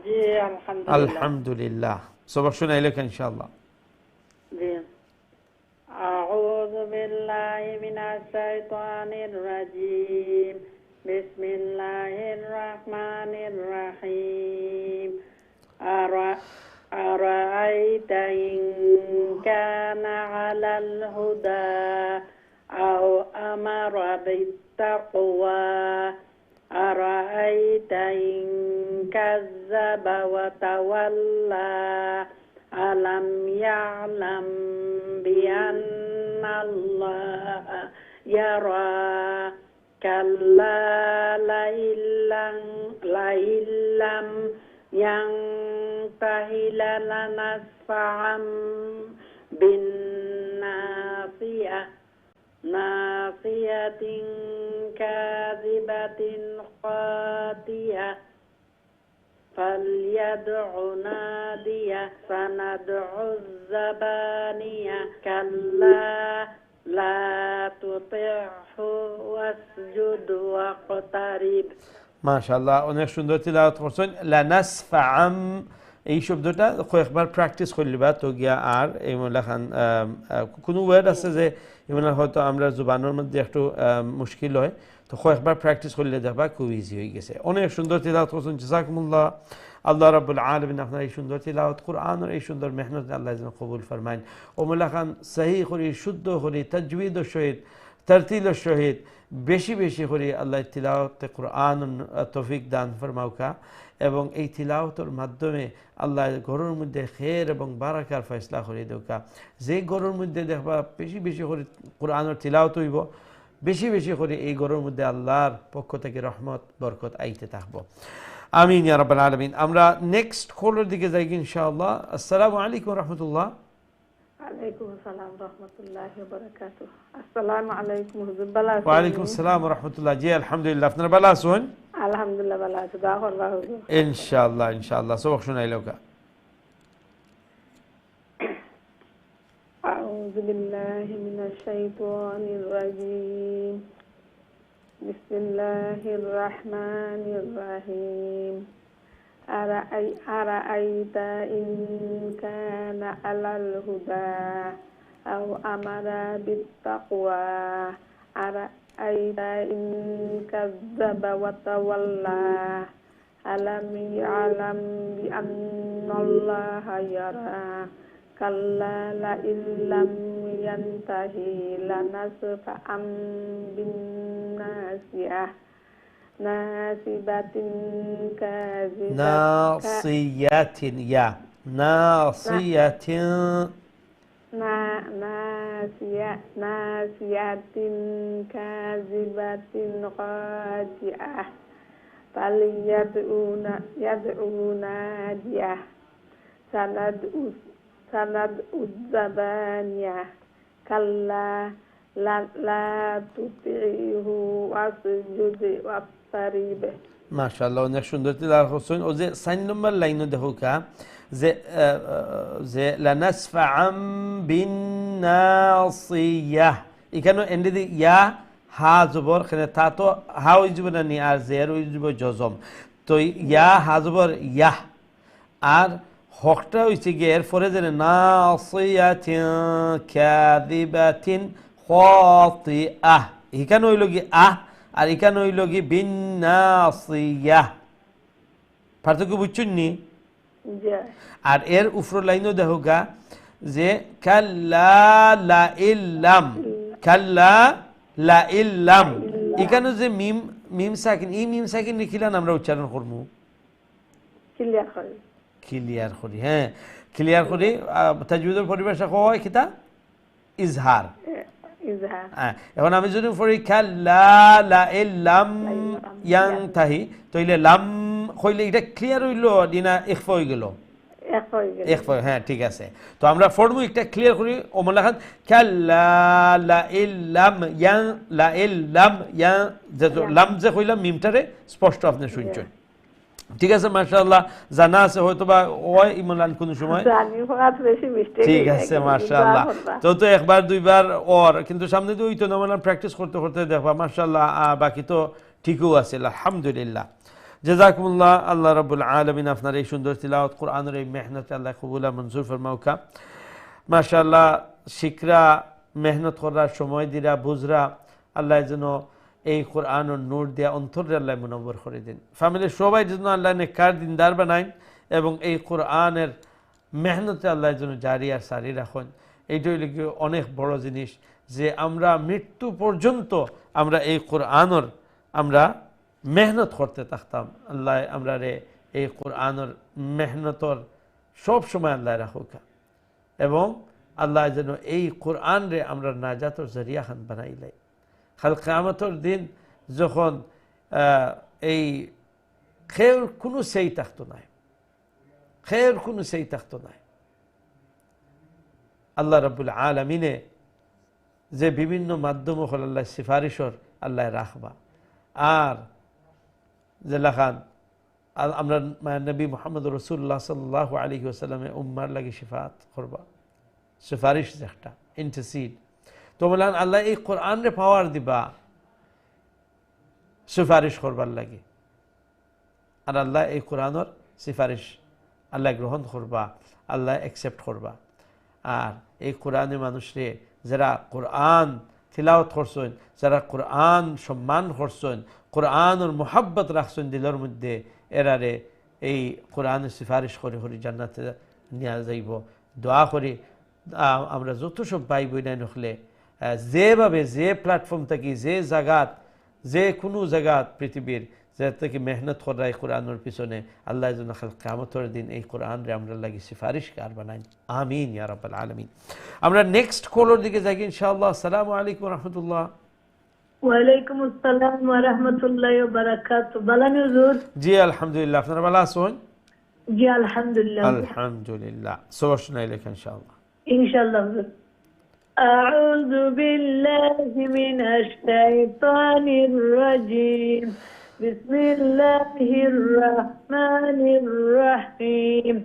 জি আলহামদুলিল্লাহ। আলহামদুলিল্লাহ। সবক শুনাইলে ইনশাআল্লাহ। জি। আউযু বিল্লাহি মিনাশ শাইতানির রাজীম। বিসমিল্লাহির রাহমানির রাহিম। আরাআইতা ইন কানা আলাল হুদা আও আমারা বিত্তাকওয়া আরাআইতা ইন কাযযাবা ওয়া তাওয়াল্লা আলাম ইয়ালাম বিআন্নাল্লাহা ইয়ারা কাল্লা লাইল্লাম yantahi lanasfa'am bin nasiyatin kadhibatin qatiyah falyad'u nadiyah sanad'u zabaniya kalla la tuti'hu wasjud waqtarib। মাশাআল্লাহ, অনেক সুন্দর তিলাওয়াত করছেন। লানাসফাআম এই শব্দটা কয়েকবার প্র্যাকটিস করলিবা তো গিয়া আর এই লেখান কোনো ওয়ার্ড আছে যে এমন হয়তো আমরা জুবানের মধ্যে একটু মুশকিল হয়, তো কয়েকবার প্র্যাকটিস করলে দেখবা খুব ইজি হয়ে গেছে। অনেক সুন্দর তিলাওয়াত করছেন, জাযাকুমুল্লাহ। আল্লাহ রাব্বুল আলামিন আপনার এই সুন্দর তিলাওয়াত কোরআনের এই সুন্দর মেহনত আল্লাহ যেন কবুল ফরমাইন। ও লেখান সহি করি, শুদ্ধ করি, তাজবিদের সহিত, তারতিলের সহিত বেশি বেশি করে আল্লাহ তিলাওয়াতে কোরআন তৌফিক দান ফরমাউকা, এবং এই তিলাওয়াতের মাধ্যমে আল্লাহ ঘরের মধ্যে খের এবং বারাকার ফয়সলা করে দেওকা। যে ঘরের মধ্যে দেখবা বেশি বেশি করে কোরআনের তিলাওয়াত হইব, বেশি বেশি করে এই ঘরের মধ্যে আল্লাহর পক্ষ থেকে রহমত বরকত আইতে থাকবো। আমিন ইয়া রাব্বাল আলামিন। আমরা নেক্সট কলের দিকে যাই ইনশাআল্লাহ। আসসালামু আলাইকুম রাহমাতুল্লাহ। ওয়ালাইকুম আসসালাম রাহমাতুল্লাহি ওয়া বারাকাতুহু। আসসালামু আলাইকুম হুজুর, ভালো আছেন? ওয়ালাইকুম আসসালাম রাহমাতুল্লাহ। জি আলহামদুলিল্লাহ, আপনারা ভালো আছেন? আলহামদুলিল্লাহ ভালো আছি। দোয়া করবা হুজুর। ইনশাআল্লাহ ইনশাআল্লাহ। সবক শুনাইলোকা। আউযু বিল্লাহি মিনাশ শাইতানির রাজীম। বিসমিল্লাহির রাহমানির রাহিম। আরাআইতা ইন কানা আলাল হুদা আও আমারা বিত্তাকওয়া আরাআইতা ইন কাযযাবা ওয়া তাওয়াল্লা আলাম ইয়ালাম বিআন্নাল্লাহা ইয়ারা কাল্লা লাইল্লাম ইয়ানতাহি লানাসফa'am bin nasiyah nasibatin nasiyatin ya nasiyatin nasiyatin kazibatin qati'ah falyad'una nadiyah sanad'u zabaniyah kalla la tuti'hu wasjud waqtarib। মাশাআল্লাহ, অনেক সুন্দর তিলাওয়াত করছেন। ও যে 4 নম্বর লাইনে দেখো কা যে যে লানাসফা'ম বিন নাসিয়াহ, এখানে এন্ডে দি ইয়া হা জবর, এখানে তা তো হা হই যাব না নি, আর জের হই যাব জজম, তো ইয়া হা জবর ইয়াহ, আর হকটা হইছে গিয়ে এরপরে যে নাসিয়াতিন কাযিবাতিন খাতিআহ, এখানে হইল কি আহ, আর এখানে হইল কি বিন নাসিয়াহ। পার্থক্য বুঝছেন নি? আর এর উপর লাইনও দেখো গা যে কাল্লা লাইল্লাম, কাল্লা লাইল্লাম, এখানে যে মিম মিম সাকিন, এই মিম সাকিন লিখিলাম আমরা উচ্চারণ করবো ক্লিয়ার করি। হ্যাঁ, ক্লিয়ার করি। তাজবিদের পরিভাষা হয় কিতা ইজহার। এখন আমি যদি পড়ি কাল্লা লাইল্লাম ইয়ানতাহি, তাইলে লাম কইলে এটা ক্লিয়ার হইল দিনা ইখফা হয়ে গেল? ইখফা, হ্যাঁ ঠিক আছে। তো আমরা পড়বো একটা ক্লিয়ার করি। ওমলা খান কাল্লা লাইল্লাম লাইল্লাম যে লাম যে কইলাম মিমটারে স্পষ্ট আপনি শুনছেন। ঠিক আছে, মাশাআল্লাহ, জানা আছে হয়তো বা ওই ইমরান কোন সময়। জানি হওয়ার বেশি মিস্টেক ঠিক আছে, মাশাআল্লাহ। তো একবার দুইবার ওর কিন্তু সামনে দিয়ে ওই তো না প্র্যাকটিস করতে করতে দেখবা মাশাআল্লাহ বাকি তো ঠিকও আছে, আলহামদুলিল্লাহ। জাযাকুমুল্লাহ, আল্লাহ রাব্বুল আলামিন আপনার এই সুন্দর তিলাওয়াত কোরআনের এই মেহনত আল্লাহ কবুল মঞ্জুর ফরমাউকা। মাশাআল্লাহ, শিখরা মেহনত করার সময় দিরা বুঝরা আল্লাহ যেন এই কোরআনের নূর দিয়া অন্তরে আল্লাহ মুনব্বর করে দিন। ফ্যামিলির সবাই যেন আল্লাহ নেককার দিনদার বানাইন এবং এই কোরআনের মেহনতে আল্লাহ যেন জারি আর সারি রাখেন। এইটাই লিখে অনেক বড় জিনিস যে আমরা মৃত্যু পর্যন্ত আমরা এই কোরআনের আমরা মেহনত করতে থাকতাম। আল্লাহ আমরা রে এই কোরআনের মেহনতর সব সময় আল্লাহ রাখুক এবং আল্লাহ যেন এই কোরআন রে আমরা নাজাতর জরিয়া খান বানাইলাই। কাল কিয়ামতের দিন যখন এই খের কোনো সেই থাকতো নাই, খের কোনো সেই থাকতো নাই, আল্লাহ রাব্বুল আলামিনে যে বিভিন্ন মাধ্যম হল আল্লাহ সিফারিশর আল্লাহ রাখবা আর যে লেখান আমরা নবী মুহাম্মদ রাসূলুল্লাহ সাল্লাল্লাহু আলাইহি ওয়াসাল্লামে উম্মার লাগি সিফাত করবা, সিফারিশ একটা ইন্টারসিড। তো বললেন আল্লাহ এই কোরআন রে পাওয়ার দিবা সিফারিশ করবার লাগে আর আল্লাহ এই কোরআনের সিফারিশ আল্লাহ গ্রহণ করবা, আল্লাহ অ্যাকসেপ্ট করবা। আর এই কোরআনে মানুষরে যারা কোরআন তিলাওয়াত করছেন, যারা কোরআন সম্মান করছেন, কোরআনের মোহাব্বত রাখছেন দিলের মধ্যে, এরারে এই কোরআনের সিফারিশ করে করে জান্নাতে নিয়ে যাইব। দোয়া করি আমরা যত সব ভাই বই নাই নখলে যেভাবে যে প্ল্যাটফর্ম থাকি যে জায়গাত যে কোনো জায়গাত পৃথিবীর যে থেকে মেহনত করাই কোরআনের পিছনে আল্লাহ যেন কিয়ামতের দিন এই কোরআন রে আমরা লাগি সিফারিশকার বানাই। আমিন ইয়া রাব্বাল আলামিন। আমরা নেক্সট কলের দিকে যাই ইনশাআল্লাহ। আসসালামু আলাইকুম ওয়া রাহমাতুল্লাহ। ওয়া আলাইকুম আসসালাম ওয়া রাহমাতুল্লাহি ওয়া বারাকাতুহু। ভালো আছেন হুজুর? জি আলহামদুলিল্লাহ, আপনারা ভালো আছেন? জি আলহামদুলিল্লাহ। আলহামদুলিল্লাহ, সবার শোনাই লেখা ইনশাআল্লাহ। ইনশাআল্লাহ হুজুর। আউযু বিল্লাহি মিনাশ শাইতানির রাজীম। বিসমিল্লাহির রাহমানির রাহিম।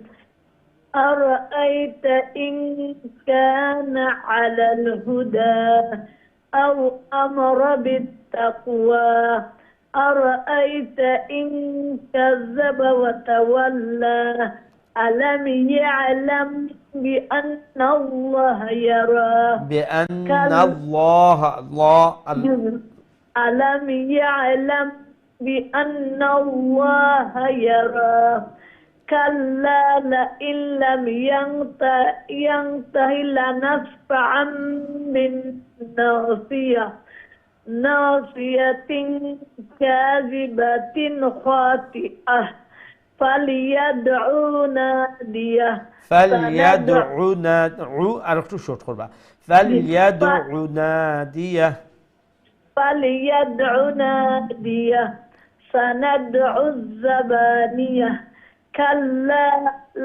أرأيت إن كان على الهدى أو أمر بالتقوى أرأيت إن كذب وتولى ألم يعلم بأن الله يرى بأن الله ألم يعلم بأن الله يرى كلا لئن لم ينته لنسفعا بالناصية ناصية كاذبة خاطئة فليدع ناديه فليدع ناديه سندع الزبانية كلا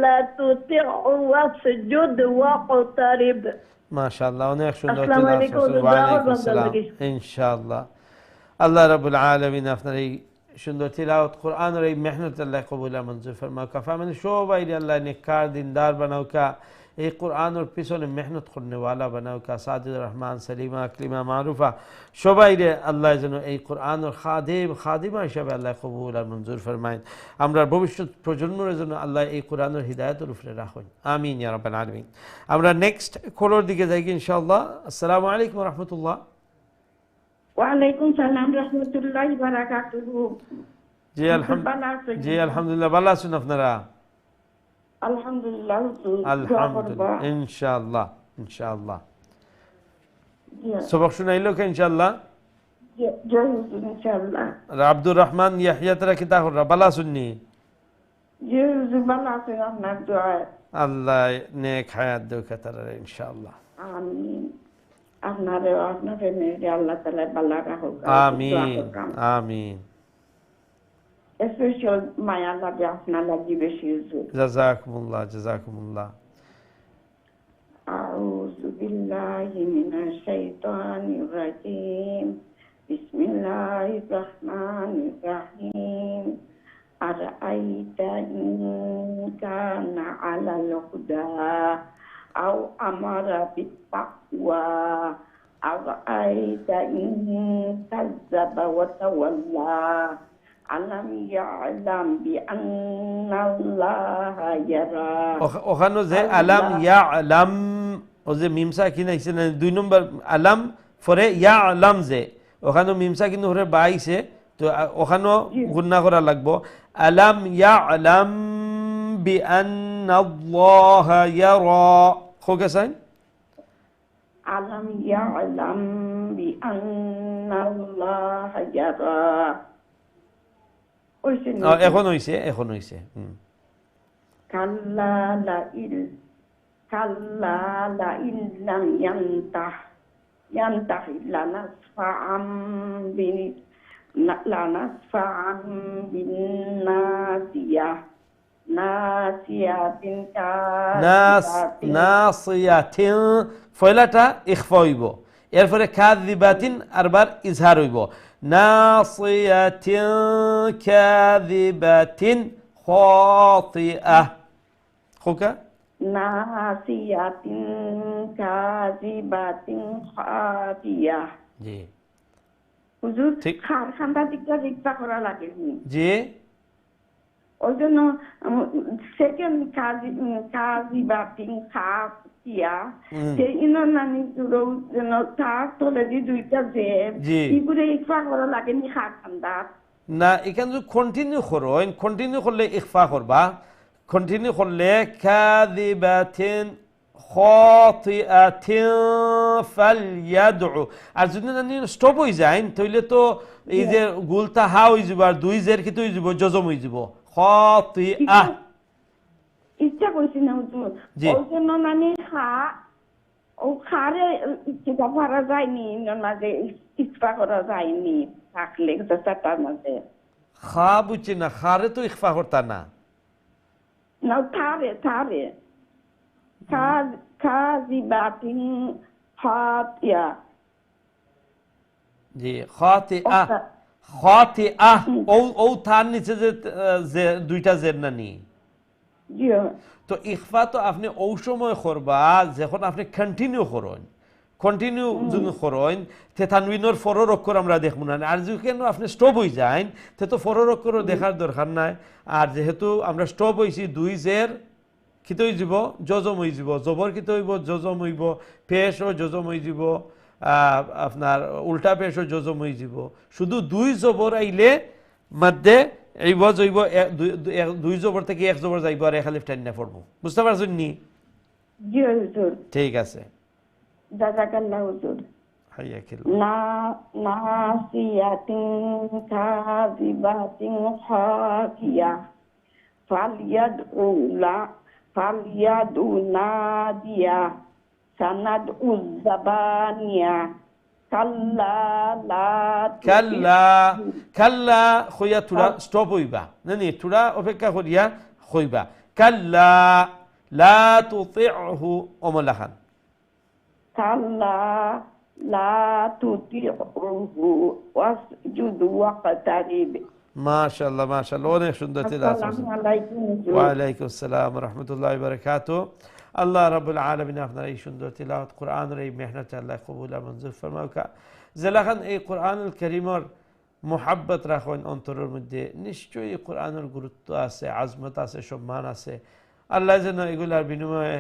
لا تطعه واسجد واقترب। মাশাআল্লাহ, অনেক সুন্দর। আসসালামু আলাইকুম। ওয়ালাইকুম আসসালাম। ইনশাআল্লাহ আল্লাহ রাব্বুল আলামিন আপনার এই সুন্দর তিলাওয়াত কোরআনের এই মেহনত আল্লাহ কবুল মঞ্জুর ফরমাউকা। মানে সবাই আল্লাহ নেককার দিনদার বানাউকা, এই কোরআনের পিছনে মেহনত করনেওয়ালা বানাউকা। সাজিদুর রহমান, সালিমা, আকলিমা, মারুফা সবাই রে আল্লাহ যেন এই কোরআনের খাদিমা হিসাবে আল্লাহ কবুল আর মঞ্জুর ফরমাইন। আমরা ভবিষ্যৎ প্রজন্মের জন্য আল্লাহ এই কোরআনের হিদায়াতের উপরে রাখুন। আমিন ইয়া রাব্বাল আলামিন। আমরা নেক্সট কলের দিকে যাই ইনশাআল্লাহ। আসসালামু আলাইকুম ওয়া রাহমাতুল্লাহ। ওয়ালাইকুম সালাম রাহমাতুল্লাহি ওয়া বারাকাতুহু। জি আলহামদুলিল্লাহ, ভালো আছেন আপনারা? আলহামদুলিল্লাহ। আলহামদুলিল্লাহ, ইনশাআল্লাহ ইনশাআল্লাহ। সবক শুনাইলো কে ইনশাআল্লাহ? জয় হুজুর ইনশাআল্লাহ। আব্দুর রহমান ইয়াহিয়া তারা কিতা হরা ভালো আছেননি? জি হুজুর ভালো আছেন, আপনার দোয়ায় আল্লাহ নেক হায়াত দেখ তারা ইনশাআল্লাহ। আমিন। আপনারে আপনার ফ্যামিলি আল্লাহ তাআলা ভালো রাখুক। আমিন আমিন। স্পেশাল মায়া লাগে আপনার লাগি বেশি হুজুর। জাযাকুমুল্লাহ জাযাকুমুল্লাহ। আউযু বিল্লাহি মিনাশ শাইতানির রাজীম। বিসমিল্লাহির রহমানির রহিম। أرأيت إن كان على الهدى أو أمر بالتقوى أرأيت إن كذب وتولى ألم يعلم بأن الله يرى ওখানে যে আলাম ইয়ালাম ও যে মিমসা কিনা আইছে না 2 নম্বর আলাম পরে ইয়ালাম যে ওখানে মিমসা কিন্তু হরে বাইছে তো ওখানে গুণনা করা লাগবো আলাম ইয়ালাম বিআন্নাল্লাহ ইয়ারা খোকে সাইন ألم يعلم بأن الله يرى এখন হইছে كلا لئن لم ينته لنسفعا بالناصية নাসিয়াতিন ফয়লাটা ইখফা হইব এরপরে কাযিবাতিন আরবার ইজহার হইব নাসিয়াতিন কাযিবাতিন খাতিআহ খোকা নাসিয়াতিন কাযিবাতিন খাতিআহ জি হুজুর ঠিক খার খান্ডা দিকটা রিক্সা করা লাগে জি ওই জন্য সেকেন্ড কাযিবাতিন খাতিয়া সেই ইনানি দুটো যেন তার তলে দি দুইটা যে ইগুরে ইকফা করা লাগে নি খার খান্ডা না এখানে যদি কন্টিনিউ করো কন্টিনিউ করলে ইখফা করবা কন্টিনিউ করলে কাযিবাতিন খাতিআতিন ফালইয়াদউ আর যদি না স্টপ হই যায় তাহলে তো এই যে গুলতা হা হই যাব আর দুই জের কি তো হই যাব জজম হই যাব খাতিআহ ইচ্ছা কইছি না হুজুর ওই জন্য মানে ও খারে ইচ্ছা করা যায়নি মাঝে ইকফা করা যায়নি থাকলে তার মাঝে খা বুঝছি না খারে তো ইকফা করতা না না থারে কাযিবাতিন খাতিয়া জি খাতিআহ ও তার নিচে যে দুইটা জের না নি জি তো ইখফা তো আপনি ওই সময় করবা যখন আপনি কন্টিনিউ করেন কন্টিনিউ যদি করেন তে তানবিনের ফরর অক্ষর আমরা দেখব না আর যখন আপনি স্টপ হয়ে যান তে তো ফরর অক্ষর দেখার দরকার নাই আর যেহেতু আমরা স্টপ হইছি দুই জের কিতো হই যাব জজম হই যাব জবর কিতো হইব জজম হইব পেশ ও জজম হই যাব আপনার উল্টা পেশ ও জজম হই যাব শুধু দুই জবর আইলে মধ্যে এই ওয়াজ হইব দুই জবর থেকে এক জবর যাইব আর এক আলিফ টাইন না পড়ব বুঝতে পারছেন নি জি হুজুর ঠিক আছে জাযাকাল্লাহ হুজুর হাইয়াকিল্লাহ নাসিয়াতিন কাযিবাতিন খাতিয়া ফালইয়াদউ নাদিয়া সানাদউ যাবানিয়া কাল্লা খইয়া থোড়া স্টপ হইবা নানি থোড়া অপেক্ষা করিয়া হইবা কাল্লা লা তুতি'হু ওমলা খান কাল্লা লা তুতি'হু ওয়াসজুদ ওয়াকতারিব মাশাআল্লাহ মাশাআল্লাহ অনেক সুন্দর তেলাওয়াত আসসালামু আলাইকুম ওয়া আলাইকুম আসসালাম ওয়া রাহমাতুল্লাহি ওয়া বারাকাতুহু আল্লাহ রাব্বুল আলামিন আপনার এই সুন্দর তেলাওয়াত কোরআনের এই মেহনত আল্লাহ কবুল আর মঞ্জুর ফরমাউকা জেলাখান এই কোরআনুল কারীমের মোহাব্বত রাখেন অন্তরের মধ্যে নিশ্চয়ই এই কোরআনের গুরুত্ব আছে আজমত আছে সম্মান আছে আল্লাহ যেন এগুলার বিনিময়ে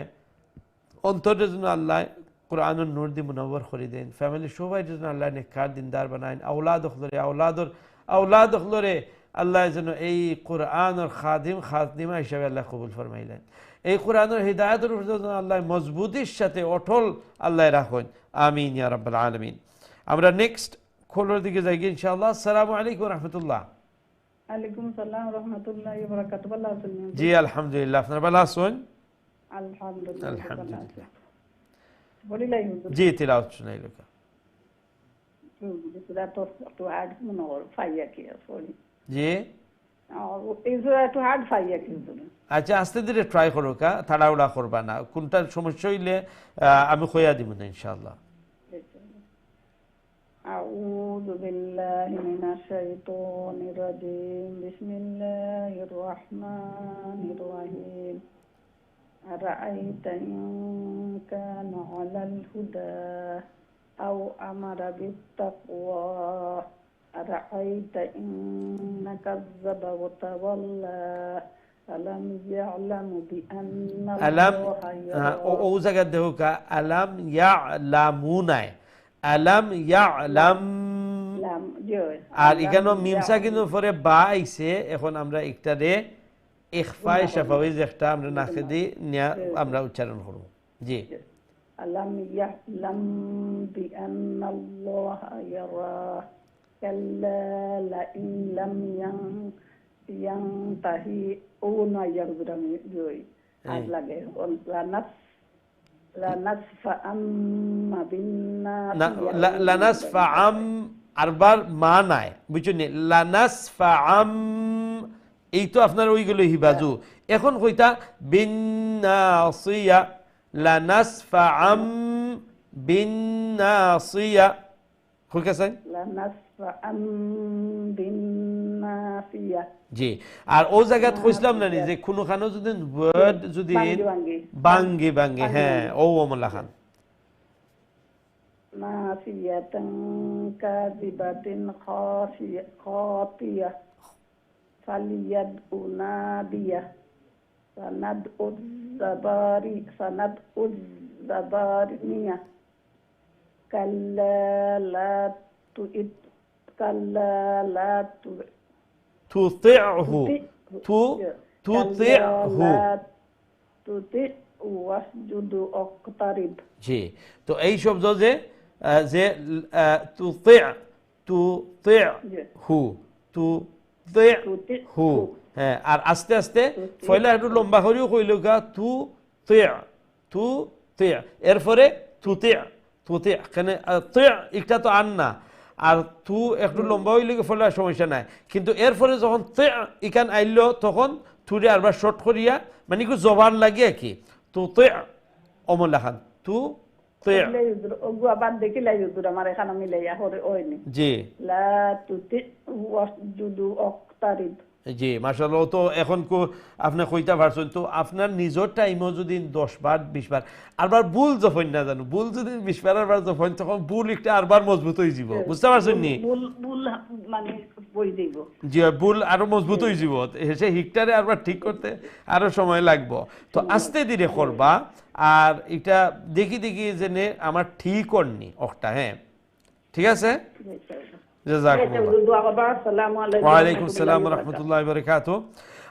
অন্তরের জন্য আল্লাহ কোরআনের নূর দিয়ে মুনাওয়ার করে দেন ফ্যামিলি সবাই যেন আল্লাহ নেককার দিনদার বানায় আওলাদ হলরে আল্লাহ যেন এই কোরআনের খাদিমা হিসাবে আল্লাহ কবুল ফরমাইলেন এই কোরআনের হিদায়াতের উপর যেন আল্লাহ মজবুতির সাথে অটল আল্লাহ রাখেন আমিন ইয়া রাব্বাল আলামিন আমরা নেক্সট খোলার দিকে যাই ইনশাআল্লাহ আসসালামু আলাইকুম ওয়া রাহমাতুল্লাহ আলাইকুম সালাম ওয়া রাহমাতুল্লাহি ওয়া বারাকাতুহু ভালো আছেন জি আলহামদুলিল্লাহ আপনারা ভালো আছেন আলহামদুলিল্লাহ আলহামদুলিল্লাহ বলি লাই হুজুর জি তেলাওয়াত শুনাই লোকা সুরা তো হার্ড মনে হয় ফাইয়া কি সরি জি এই সুরা তো হার্ড ফাইয়া কি হুজুর আচ্ছা আস্তে ধীরে ট্রাই করো কা তাড়াহুড়া করবা না কোনটা সমস্যা হইলে আমি কইয়া দিব না ইনশাআল্লাহ أعوذ بالله من الشيطان الرجيم بسم الله الرحمن الرحيم أرأيت إن كان على الهدى أو أمر بالتقوى أرأيت إن كذب وتولى ألم يعلم بأن আলাম الله ও يرى জায়গা দেখো আলাম ইয়ালামুনায় আলাম ইয়ালাম لم جوي আর এখানে মিমসা কিন্তু পরে বা আইছে এখন আমরা একটারে ইখফায়ে শাফাওয়ি যেটা আমরা নাকে দি আমরা উচ্চারণ করব জি ألم يعلم بأن الله يرى كلا لئن لم ينتهي أونا يرجم جوي أبلغه لنسفعن بالناصية লানাসফাআম আরবার মা নাই বুঝছেন লানাসফাআম এই তো আপনার ওইগুলো হিবাজু এখন কইতা বিন্নাসিয়া লানাসফাআম বিন্নাসিয়া কইছেন لنسفعن بالناصية জি আর ও জায়গাত কইছিলাম না যে কোনো খানো যদি ওয়ার্ড যদি বাঙ্গি বাঙ্গি হ্যাঁ ও ওমলা খান ناصية كاذبة خاطية فليدع ناديه سندع الزبانية كلا لا تطعه واسجد اقترب জি তো এই শব্দ যে যে তুতি'হু হ্যাঁ আর আস্তে আস্তে পয়লা একটু লম্বা করেও কইলো গা তুতি' এরপরে তুতি' কেন একটা তো আন না আর তু একটু লম্বা হইলে ফলে সমস্যা নাই কিন্তু এরপরে যখন ইকান আইলো তখন তুরে আরবার শর্ট করিয়া মানে কি জবান লাগিয়া কি তুতি' অমলা খান জি জি মাশাআল্লাহ তো এখন আপনি কইতা পারছেন তো আপনার নিজের টাইমও যদি 10 বার 20 বার আরবার ভুল যখন না জানো ভুল যদি 20 বার আরবার যখন তখন ভুল একটা আরবার মজবুত হয়ে যাব বুঝতে পারছেন নি ভুল মানে বই দেব জি ভুল আরো মজবুত হয়ে যাব এসে হিকটারে আরবার ঠিক করতে আরো সময় লাগবে তো আস্তে ধীরে করবা আর এটা দেখি জেনে আমার ঠিক করনি ওটা হ্যাঁ ঠিক আছে ওয়ালাইকুম আসসালাম ওয়া রাহমাতুল্লাহি ওয়া বারাকাতুহু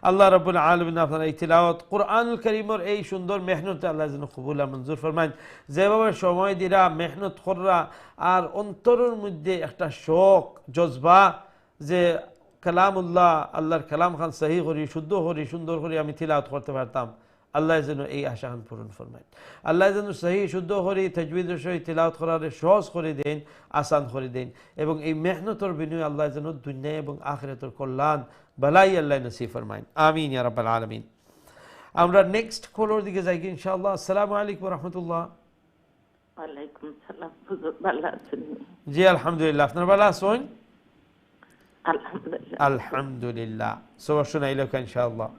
আল্লাহ রাব্বুল আলামিন আপনার এই তিলাওয়াত কুরআনুল কারীমের এই সুন্দর মেহনত আল্লাহ যেন কবুল আর মঞ্জুর ফরমায় যেভাবে সময় দিরা মেহনত কররা আর অন্তরের মধ্যে একটা শোক জজবা যে কালামুল্লাহ আল্লাহর কালাম খান সহি করি শুদ্ধ করি সুন্দর করে আমি তিলাওয়াত করতে পারতাম আল্লাহ যেন এই আশাহান পূরণ ফরমায় আল্লাহ যেন সহি শুদ্ধ করে তাজবিদের সহিত তিলাওয়াত করার সহজ করে দেন আসান করে দেন এবং এই মেহনতের বিনিময়ে আল্লাহ যেন দুনিয়া এবং আখিরাতের কল্যাণ বালাই আল্লাহ নসিব ফরমায় আমিন ইয়া রাব্বাল আলামিন আমরা নেক্সট কলর দিকে যাই কি ইনশাআল্লাহ আসসালামু আলাইকুম ওয়া রাহমাতুল্লাহ ওয়ালাইকুম সালাম হুজুর ভালো আছেন জি আলহামদুলিল্লাহ আপনারা ভালো আছেন আলহামদুলিল্লাহ আলহামদুলিল্লাহ সবার শোনাইলো ইনশাআল্লাহ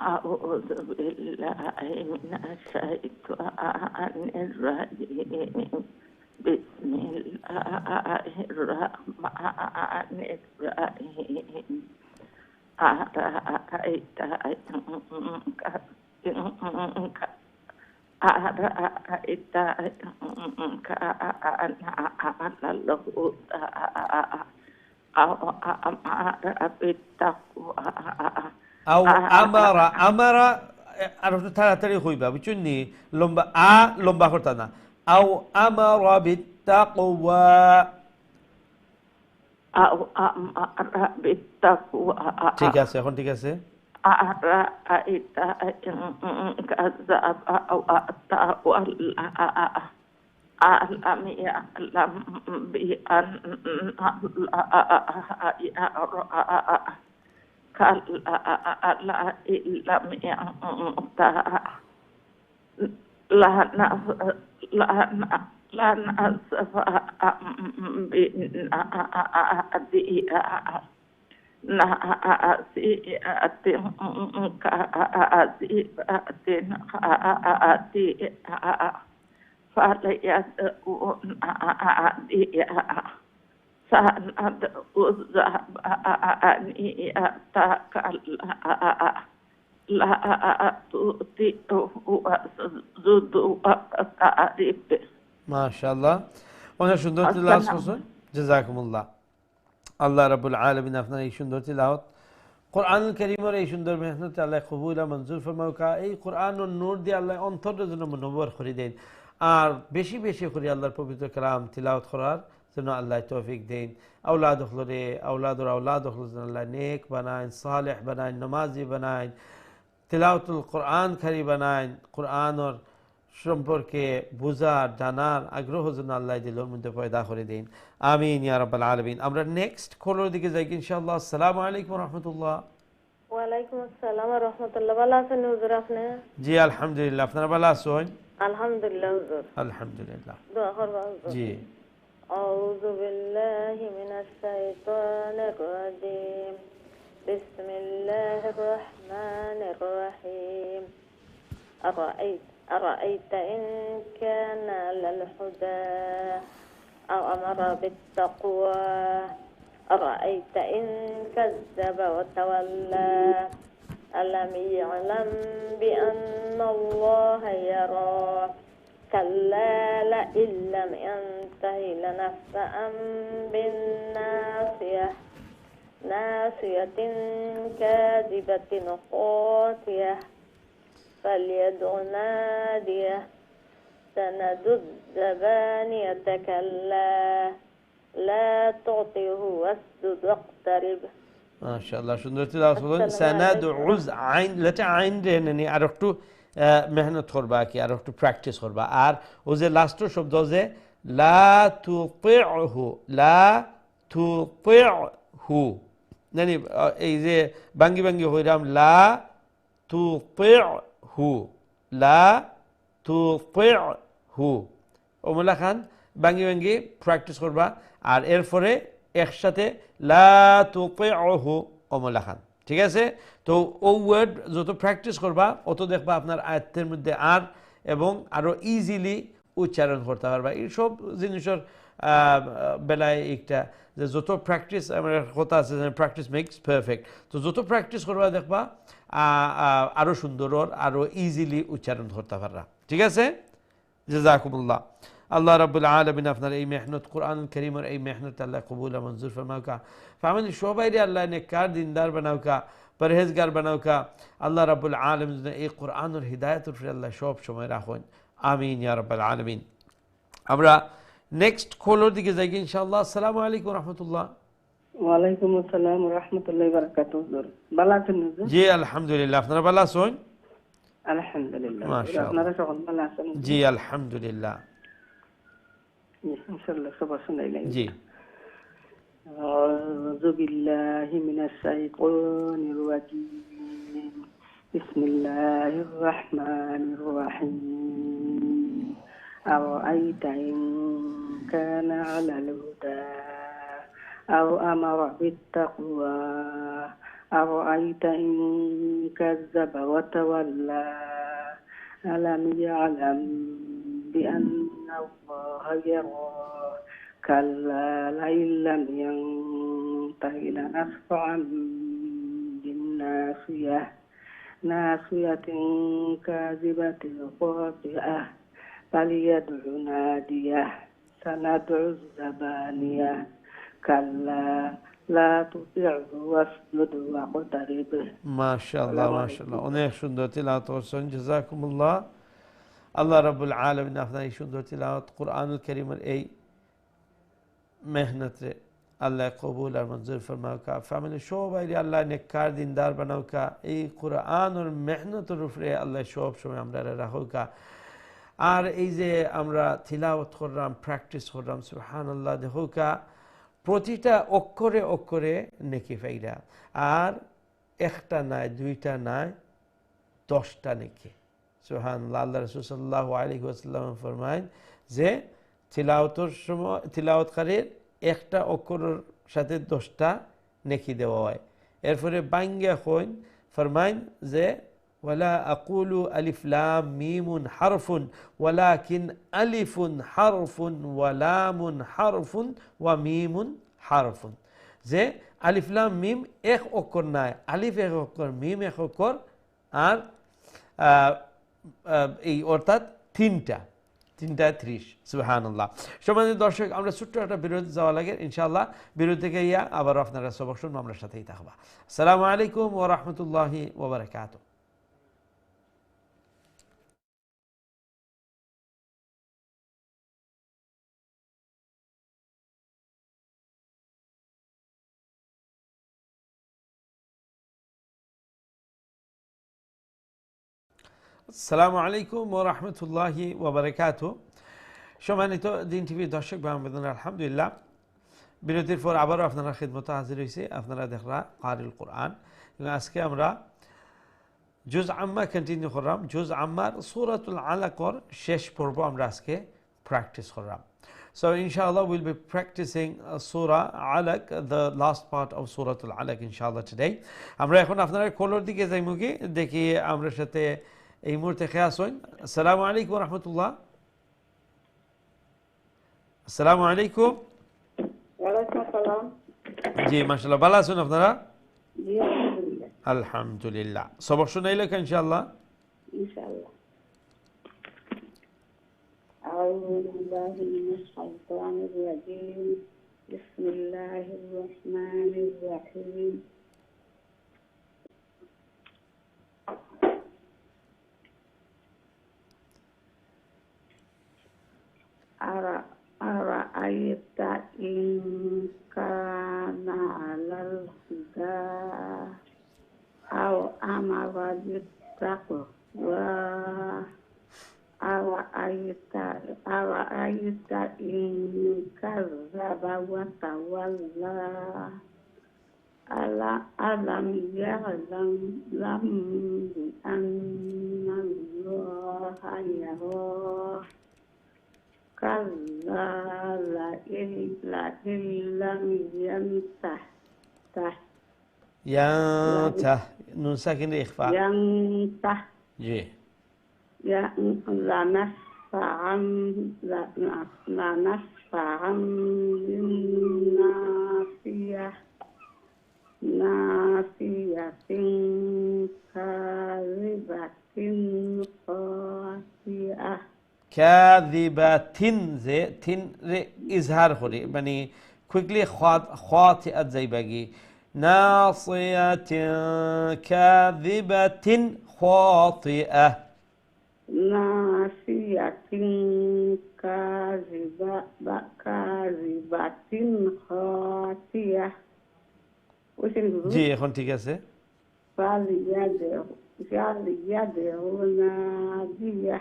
أعوذ بالله من الشيطان الرجيم بسم الله الرحمن الرحيم أرأيت كان على الهدى أو أمر بالتقوى أو أمر عرفت তাড়াতাড়ি কইবা বুঝছেন নি লম্বা লম্বা করতা না أو أمر بالتقوى أو أمر بالتقوى ঠিক আছে এখন ঠিক আছে أرأيت إن كذب وتولى ألم يعلم بأن الله يرى كلا لم ينته lana safa na si atin ka si atin ati fala ya sanad uzza ani atakal la tuti zudu arif মাশাআল্লাহ, অনেক সুন্দর তিলাওয়াত করছেন, জাযাকুমুল্লাহ। আল্লাহ রাব্বুল আলামিন আপনার এই সুন্দর তিলাওয়াত, কোরআনুল কারীমের এই সুন্দর মেহনত আল্লাহ কবুল আর মঞ্জুর ফরমাউকা। এই কোরআনুর নূর দিয়ে আল্লাহ অন্তরের জন্য মুনব্বর করে দেন, আর বেশি বেশি করে আল্লাহর পবিত্র কালাম তিলাওয়াত করার জন্য আল্লাহ তৌফিক দেন। আওলাদ হলরে আওলাদ হল আল্লাহ নেক বানায়, সালেহ বানায়, নামাজি বানায়, তিলাওয়াতুল কোরআন খারি বানায়, কোরআনের সম্পর্কে বুঝার জানার আগ্রহ যেন আল্লাহ দিলের মধ্যে পয়দা করে দিন, আমিন ইয়া রাব্বাল আলামিন। আমরা নেক্সট কলের দিকে যাই ইনশাআল্লাহ। আসসালামু আলাইকুম রাহমাতুল্লাহ। ওয়ালাইকুম আসসালাম ওয়া রাহমাতুল্লাহ। ভালো আছেন হুজুর আপনি? জি আলহামদুলিল্লাহ, আপনারা ভালো আছেন? আলহামদুলিল্লাহ হুজুর। আলহামদুলিল্লাহ। দোয়া করবা হুজুর। জি। আউযু বিল্লাহি মিনাশ শাইতানির রাজীম। বিসমিল্লাহির রহমানির রহিম। أرأيت إن كان على الهدى أو أمر بالتقوى أرأيت إن كذب وتولى ألم يعلم بأن الله يرى كلا لئن لم ينته لنسفعا بالناصية ناصية كاذبة خاطئة فليدع ناديه سندع الزبانية كلا لا تعطه واسجد واقترب। মাশাআল্লাহ, সুন্দর তিলাওয়াত করলেন। সানাদউজ আইন, লেটা আইন রেনে আর একটু মেহনত করবা, কি আর একটু প্র্যাকটিস করবা। আর ও যে লাস্টের শব্দ যে লা তুতিউহু, লা তুতিউহু, মানে এই যে বাঙ্গি বাঙ্গি হইরাম, লা তুতিউহু, লা তুতিউহু, ওমলা খান বাঙ্গি বাঙ্গি প্র্যাকটিস করবা। আর এরপরে একসাথে লা তুতিউহু ওমলা খান, ঠিক আছে? তো ও ওয়ার্ড যত প্র্যাকটিস করবা অত দেখবা আপনার আয়াতের মধ্যে আর এবং আরো ইজিলি উচ্চারণ করতে পারবা। এই সব জিনিসের বেলায় একটা যে যত প্র্যাকটিস, আমার কথা আছে প্র্যাকটিস মেক্স পারফেক্ট। তো যত প্র্যাকটিস করবা দেখবা আরো সুন্দর আরো ইজিলি উচ্চারণ করতে পারবা, ঠিক আছে? জাযাকুমুল্লাহ। আল্লাহ রাব্বুল আলামিন আপনার এই মেহনত, কোরআনুল কারীমের এই মেহনত আল্লাহ কবুল আর মঞ্জুর ফরমাউকা। ফামিলি সবাইরে আল্লাহ নেককার দিনদার বানাউকা, পরহেজগার বানাউকা। আল্লাহ রাব্বুল আলামিন এই কোরআনের হিদায়াতের উপরে আল্লাহ সব সময় রাখুন, আমিন ইয়া রাব্বাল আলামিন। আমরা নেক্সট কলের দিকে যাই ইনশাআল্লাহ। আসসালামু আলাইকুম রাহমাতুল্লাহ। ওয়ালাইকুম আসসালাম ওয়া রাহমাতুল্লাহি ওয়া বারাকাতুহু হুজুর। ভালো আছেন হুজুর? জি আলহামদুলিল্লাহ, আপনারা ভালো আছেন? আলহামদুলিল্লাহ। মাশাআল্লাহ। আপনারা সকল ভালো আছেন? জি আলহামদুলিল্লাহ। ইনশাআল্লাহ সবার শুনাই নাই। জি। আউযু বিল্লাহি মিনাশ শাইতানির রাজীম। বিসমিল্লাহির রাহমানির রাহিম। আরাআইতা ইন কানা আলাল হুদা আও আমারা বিত্তাকওয়া أرأيت إن كذب وتولى ألم يعلم بأن الله يرى كلا لئن لم ينته لنسفعا بالناصية ناصية كاذبة خاطئة فليدع ناديه سندع الزبانية كلا لا تطعه واسجد واقترب। মাশাআল্লাহ মাশাআল্লাহ, অনেক সুন্দর তিলাওয়াত করছেন, জাযাকুমুল্লাহ। আল্লাহ রাব্বুল আলামিন আপনার এই সুন্দর তিলাওয়াত, কোরআনুল কারীমের এই মেহনতে আল্লাহ কবুল আর মঞ্জুর ফরমাউকা। ফ্যামিলি সবাই আল্লাহ নেককার দিনদার বানাউকা। এই কোরআনের মেহনতের উপরে আল্লাহ সব সময় আমরা রাখুকা। আর এই যে আমরা তিলাওয়াত করলাম, প্র্যাকটিস করলাম, সুবহানাল্লাহ, দেখুকা প্রতিটা অক্ষরে অক্ষরে নেকি পাইরা। আর একটা নাই, দুইটা নাই, 10টা নেকি। সুবহানাল্লাহ। আল্লাহ রাসূল সাল্লাল্লাহু আলাইহি ওয়াসাল্লাম ফরমায় যে তিলাওয়াতের সময় তিলাওয়াতকারীর একটা অক্ষরের সাথে 10টা নেকি দেওয়া হয়। এরপরে বাঙ্গা হইন ফরমাইন যে ওয়ালা আকুলু আলিফ লাম মিমুন হারফুন ওয়ালাকিন আলিফুন হারফুন ওয়া লামুন হারফুন ওয়া মিমুন হারফুন, যে আলিফ লাম মিম এক অক্ষর নাই, আলিফ এক অক্ষর, মিম এক অক্ষর, আর এই অর্থাৎ তিনটা 30। সুবহানাল্লাহ। সম্মানিত দর্শক, আমরা ছোট্ট একটা বিরতি যাওয়া লাগে, ইনশাআল্লাহ বিরতি থেকে ইয়া আবার আপনারা সবক শুনবো, আমরা সাথেই থাকবা। আসসালামু আলাইকুম ওয়া রাহমাতুল্লাহি ওয়া বারাকাতুহু। আসসালামু আলাইকুম ওয়া রাহমাতুল্লাহি ওয়া বারাকাতুহু। সম্মানিত দিন টিভির দর্শক ভাই-বোনেরা, আলহামদুলিল্লাহ বিরতির পর আবারও আপনারা খিদমতে হাজির হয়েছে। আপনারা দেখরা কারিল কোরআন, এবং আজকে আমরা জুজ আম্মা কন্টিনিউ করলাম। জুজ আম্মার সূরাতুল আলাকর শেষ পর্ব আমরা আজকে প্র্যাকটিস করলাম। So inshallah we'll be practicing Surah Alaq, the last part of Suratul Alaq inshallah today. আমরা এখন আপনারা কলর দিকে যাইমু কি দেখি আমরা সাথে এই মুহূর্তে খেয়াস হইন। আসসালামু আলাইকুম ওয়া রাহমাতুল্লাহ। আসসালামু আলাইকুম। ওয়ালাইকুম আসসালাম। জি মাশাআল্লাহ, ভালো আছেন আপনারা? জি আলহামদুলিল্লাহ। আলহামদুলিল্লাহ। সবক শুনাইলে ইনশাআল্লাহ। ইনশাআল্লাহ। أعوذ بالله من الشيطان الرجيم. بسم الله الرحمن الرحيم. أرأيت إن كان على الهدى أو أمر بالتقوى أرأيت إن كذب وتولى ألم يعلم بأن الله يراه كلا لئن لم ينته نون ساكن إخفاء ينته جي لنسفعا بالناصية كاذبة خاطئة كاذبة زي تن إظهار خوري يعني quickly خاطئة زي باقي ناصية كاذبة خاطئة ناصية كاذبة خاطئة জি এখন ঠিক আছে। فليدعو ناديه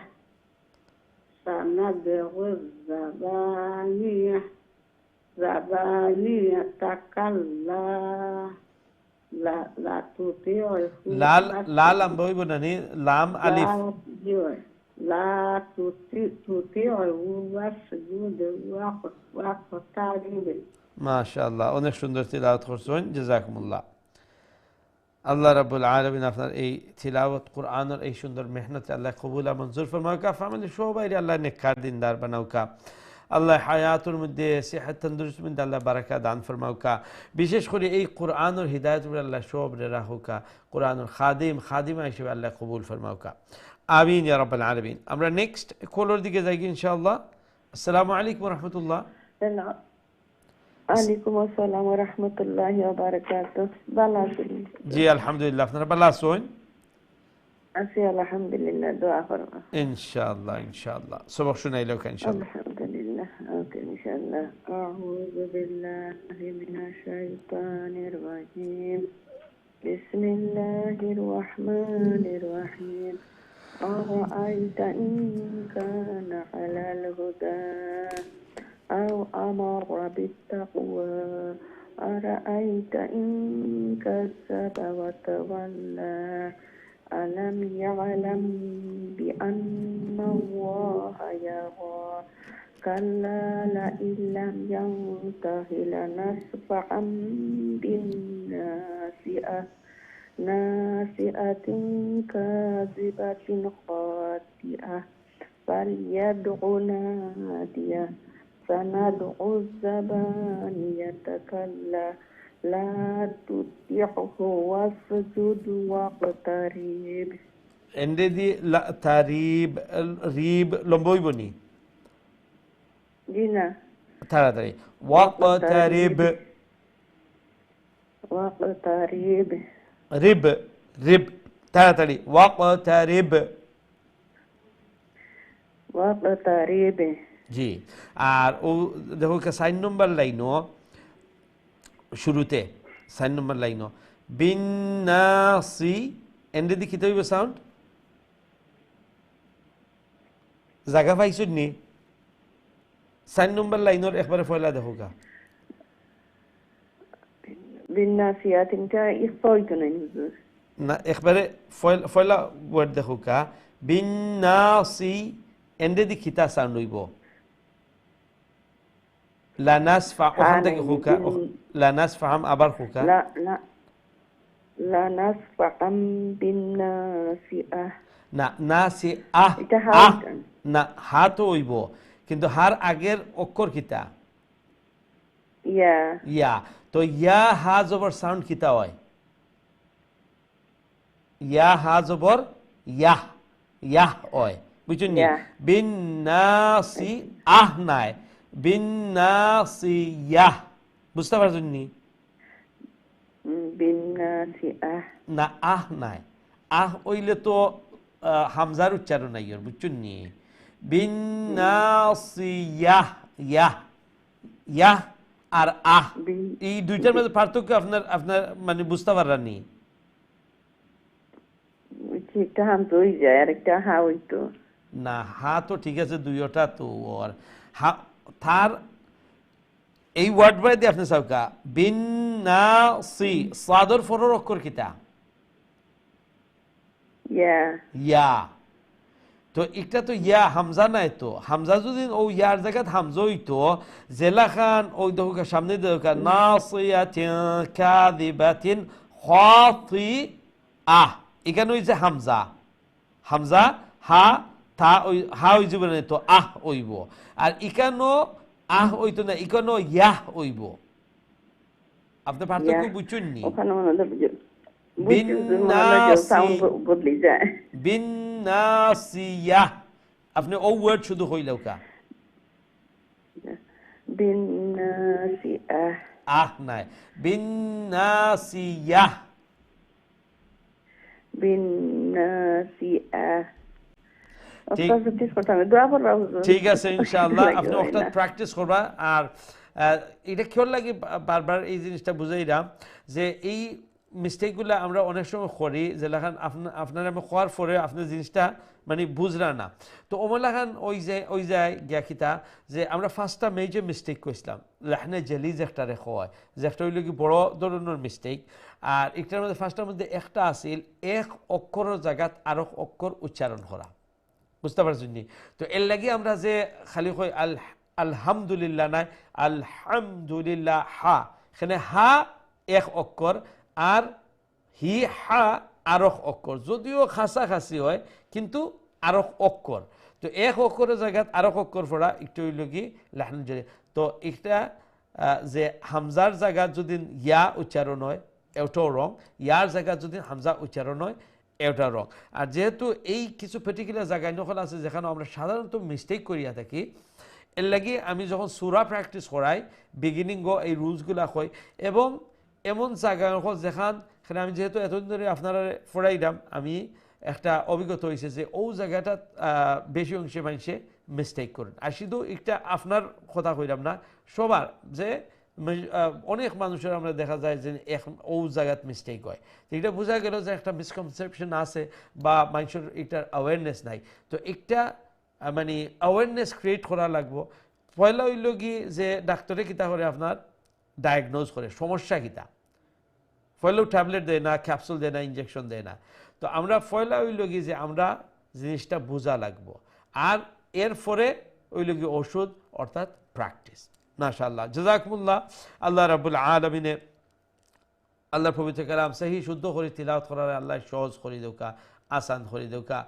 سندعو الزبانية كلا لا تطيعه لا لام بوي بناني لام ألف لا تطيعه واسجد واقترب মাশাআল্লাহ, অনেক সুন্দর তিলাওয়াত করছেন, জাযাকুমুল্লাহ। আল্লাহ রাব্বুল আলামিন আপনার এই তিলাওয়াত কোরআনের এই সুন্দর মেহনতে আল্লাহ কবুল আর মঞ্জুর ফরমাউকা। ফ্যামিলি সবাই আল্লাহ নেককার দিনদার বানাউকা। আল্লাহ হায়াতের মধ্যে সেহাত তন্দুরুস্তির মধ্যে আল্লাহ বারাকা দান ফরমাউকা। বিশেষ করে এই কোরআনের হিদায়াত উপরে আল্লাহ সবরে রাহুকা। কোরআনের খাদিমা হিসেবে আল্লাহ কবুল ফরমাউকা। আমিন ইয়া রাব্বাল আলামিন। আমরা নেক্সট কলর দিকে যাই ইনশাআল্লাহ। আসসালামু আলাইকুম ওয়া রাহমাতুল্লাহ। ওয়ালাইকুম আসসালাম ওয়া রাহমাতুল্লাহি ওয়া বারাকাতুহু। ভালো আছেন? জি আলহামদুলিল্লাহ, আপনারা ভালো আছেন? আছি আলহামদুলিল্লাহ, দোয়া করব ইনশাআল্লাহ ইনশাআল্লাহ। সবক শুনাইলো ইনশাআল্লাহ। আলহামদুলিল্লাহ। ওকে ইনশাআল্লাহ। আউযু বিল্লাহি মিনাশ শাইতানির রাজীম। বিসমিল্লাহির রহমানির রহিম। أرأيت إن كان على الهدى أو أمر بالتقوى أرأيت إن كذب وتولى ألم يعلم بأن الله يرى كلا لئن لم ينته لنسفعا بالناصية ناصية كاذبة خاطئة فليدع ناديه سندع الزبانية كلا لا تطعه واسجد واقترب এন্ডে দি তারিব রিব লম্বই বনি جنا তাড়াতাড়ি ওয়াকতারিব واقترب রিব রিব তাড়াতাড়ি ওয়াকতারিব واقترب জি আর ও দেখো 4 নম্বর লাইনও শুরুতে 4 নম্বর লাইনও বিন্নাসি এন্ডে দি কিতে হইব সাউন্ড জায়গা পাইছুন নি 4 নম্বর লাইনের একবারে পয়লা দেখো কা بالناصية انت يخفويتنا نزور না একবারে পয়লা ওয়ার্ড দেখো কা বিন্নাসি এন্ডে দি কিতা সাউন্ড হইব লা নাসফা ওখান থেকে হুকা লা নাসফাহাম আবার হুকা لا لا لا نسفعا بالناصية না নাসি আহ এটা আহ হাত না হাত হইব কিন্তু হার আগের অক্ষর কিতা يا ইয়া তো ইয়া হা জবর সাউন্ড কিতা হয় ইয়া হা জবর ইয়াহ ইয়াহ হয় বুঝুন নি ইয়া। বিন নাসি আহ নাই বিন নাসি ইয়াহ বুঝতে পারছেন নি بالناصية না আহ নাই আহ হইলে তো হামজার উচ্চারণ নাই বুঝছেন নি বিন নাসি ইয়াহ ইয়াহ ইয়াহ আর আহ এই দুইটার মধ্যে পার্থক্য আপনার আপনার মানে বুঝতে পাররানি একটা হাম তো হয়ে যায় আর একটা হা হইতো না হা তো ঠিক আছে দুইটা তো আর হা তার এই ওয়ার্ড বাই দিয়ে আপনি সাউকা বিন নাসি সাদর ফরর অক্ষর কিতা يا ইয়া তো একটা তো ইয়া হামজা নাই তো হামজা যদি ও ইয়ার জায়গাত হামজা হইতো জেলা খান ওই দেখো সামনে দেখো নাসিয়াতিন কাযিবাতিন খাতিআহ এখানে হইছে হামজা হামজা হা তা ওই হা হই যাবে না তো আহ হইব আর এখানেও আহ হইতো না এখানেও ইয়াহ হইব আপনি পার্থক্য বুঝছেন নি ওখানে মনে হয় বিন্নাসি বদলে যায় বিন্নাসিয়া আপনি ও ওয়ার্ড শুধু হইলেও কা بالناصية আহ নাই বিন্নাসিয়া بالناصية ঠিক। ওস্তাদ ঠিক কথা আমি দোয়া করব হুজুর ঠিক আছে ইনশাআল্লাহ আপনি ওটা প্র্যাকটিস করবা আর এটা কেমন লাগে বারবার এই জিনিসটা বুঝাইলাম যে এই মিস্টেকগুলো আমরা অনেক সময় করি যে লেখান আপনার আমি খোয়ার পরে আপনার জিনিসটা মানে বুঝরা না তো ওমলাখান ওই যায় গিয়াখিতা যে আমরা ফার্স্টটা মেজর মিস্টেক করছিলাম লেখনে জেলি যে একটা রেখা হয় যে একটা হইল কি বড় ধরনের মিস্টেক আর একটার মধ্যে ফার্স্টের মধ্যে একটা আসিল এক অক্ষরের জায়গাত আরো অক্ষর উচ্চারণ করা বুঝতে পারছেন নি তো এর লাগি আমরা যে খালি কই আলহামদুলিল্লাহ নাই আলহামদুলিল্লাহ হা এখানে হা এক অক্ষর আর হি হা আরক অক্ষর যদিও খাসাখাসি হয় কিন্তু আরক অক্ষর তো এক অক্ষরের জায়গাত আরক অক্ষর পড়া একটু হইল কি লাহন জরি তো একটা যে হামজার জায়গাত যদি ইয়া উচ্চারণ হয় এটাও রং ইয়ার জায়গাত যদি হামজা উচ্চারণ হয় এটা রং আর যেহেতু এই কিছু পার্টিকুলার জায়গায় নকল আছে যেখানে আমরা সাধারণত মিস্টেক করিয়া থাকি এর লাগি আমি যখন সূরা প্র্যাকটিস করাই বিগিনিং এই রুলসগুলা হয় এবং এমন জায়গা যেখানে আমি যেহেতু এতদিন ধরে আপনারা পড়াইলাম আমি একটা অভিজ্ঞতা হয়েছে যে ও জায়গাটা বেশি অংশে মানুষে মিস্টেক করেন আর শুধু একটা আপনার কথা কইলাম না সবার যে অনেক মানুষের আমরা দেখা যায় যে এখন ও জায়গাত মিস্টেক হয় তো এটা বোঝা গেল যে একটা মিসকনসেপশন আছে বা মানুষের এটার অ্যাওয়ারনেস নাই তো একটা মানে অ্যাওয়ারনেস ক্রিয়েট করা লাগবো পয়লা হইল কি যে ডাক্তারে কিতা করে আপনার ডায়াগনোজ করে সমস্যা কিতা পয়লাও ট্যাবলেট দেয় না ক্যাপসুল দেয় না ইঞ্জেকশন দেয় না তো আমরা পয়লা হইল কি যে আমরা জিনিসটা বোঝা লাগবো আর এরপরে ওই লোক ওষুধ অর্থাৎ প্র্যাকটিস। মাশাআল্লাহ, জাযাকুমুল্লাহ। আল্লাহ রাব্বুল আলামিনে আল্লাহর পবিত্র কালাম সহি শুদ্ধ করে তিলাওয়াত করার আল্লাহ সহজ করে দেউকা, আসান করে দেউকা।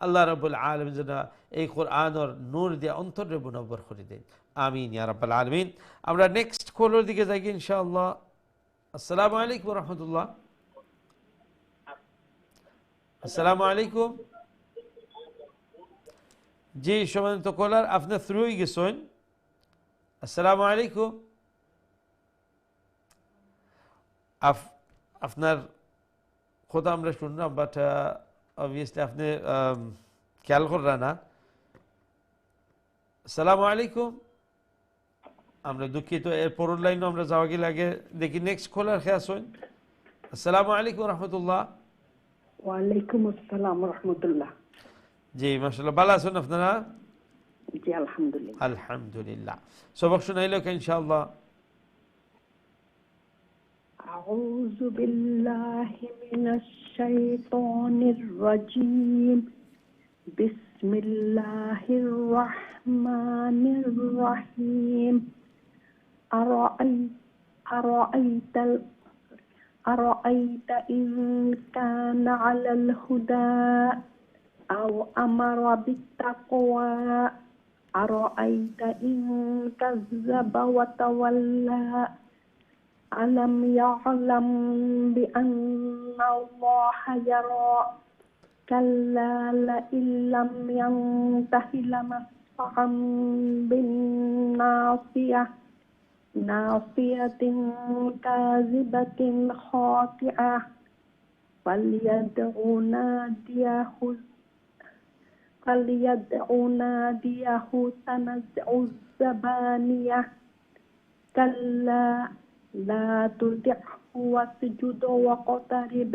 আল্লাহ রাব্বুল আলামিন যেন এই কোরআনের নূর দিয়ে অন্তরে মুনব্বর করে দেন, আমিন ইয়া রাব্বাল আলামিন। আমরা নেক্সট কলের দিকে যাই ইনশাআল্লাহ। আসসালামু আলাইকুম ওয়া রাহমাতুল্লাহ। আসসালামু আলাইকুম। জি সম্মানিত কলার, আপনি থ্রুই গেছেন। আসসালামু আলাইকুম। আপনার কথা আমরা শুনলাম, বাট অবভিয়াসলি আপনি খেয়াল করলেন না। আসসালামু আলাইকুম। আমরা দুঃখিত, এর পরের লাইনও আমরা যাওয়া গেলে আগে দেখি নেক্সট কলার খেয়ে আসুন। আসসালামু আলাইকুম রহমতুল্লাহ। ওয়ালাইকুম আসসালাম রহমতুল্লাহ। জি মাশাআল্লাহ, ভালো আছেন আপনারা? জি আলহামদুলিল্লাহ। আলহামদুলিল্লাহ। সবক শুনাইলো ইনশাআল্লাহ। أعوذ بالله من الشيطان الرجيم. بسم الله الرحمن الرحيم. أرأيت إن كان على الهدى أو أمر بالتقوى أرأيت إن كذب وتولى ألم يعلم بأن الله يرى كلا لئن لم ينته لنسفعا بالناصية ناصية كاذبة خاطئة فليدع ناديه سندع الزبانية كلا لا تطعه واسجد واقترب।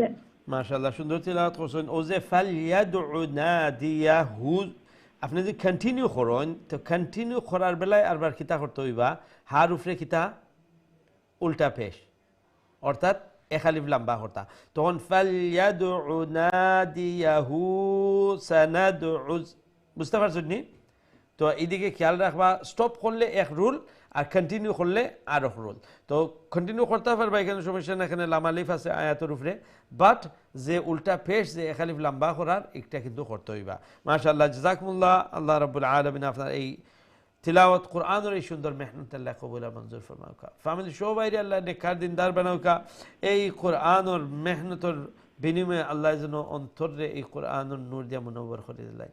মাশাআল্লাহ, সুন্দর তিলাওয়াত করছেন। ও যে ফালইয়াদউ নাদিয়াহু, আপনি যদি কন্টিনিউ করেন তো কন্টিনিউ করার বেলায় আরবার কিতা করতে হইবা, হার উপরে কিতা উল্টা পেশ, অর্থাৎ এক আলিফ লম্বা হতা। তখন ফালইয়াদউ নাদিয়াহু সানাদউ, বুঝতে পারছেন নি? তো এইদিকে খেয়াল রাখবা, স্টপ করলে এক রুল আর কন্টিনিউ করলে আর এক রুল। তো কন্টিনিউ করতে পারবা, এখানে সমস্যা না, এখানে লামালিফ আছে আয়াতের উপরে, বাট যে উল্টা পেশ যে একালিফ লম্বা করার একটা কিন্তু করতে হইবা। মাশাআল্লাহ, জাযাকুমুল্লাহ। আল্লাহ রাব্বুল আলামিন আপনার এই তিলাওয়াত কোরআনের এই সুন্দর মেহনত আল্লাহ কবুল আর মঞ্জুর ফরমাউকা। ফ্যামিলি সবাইরে আল্লাহ নেককার দিনদার বানাউকা। এই কোরআনের মেহনতের বিনিময়ে আল্লাহ যেন অন্তরে এই কোরআনের নূর দিয়া মুনব্বর করে দিলেন।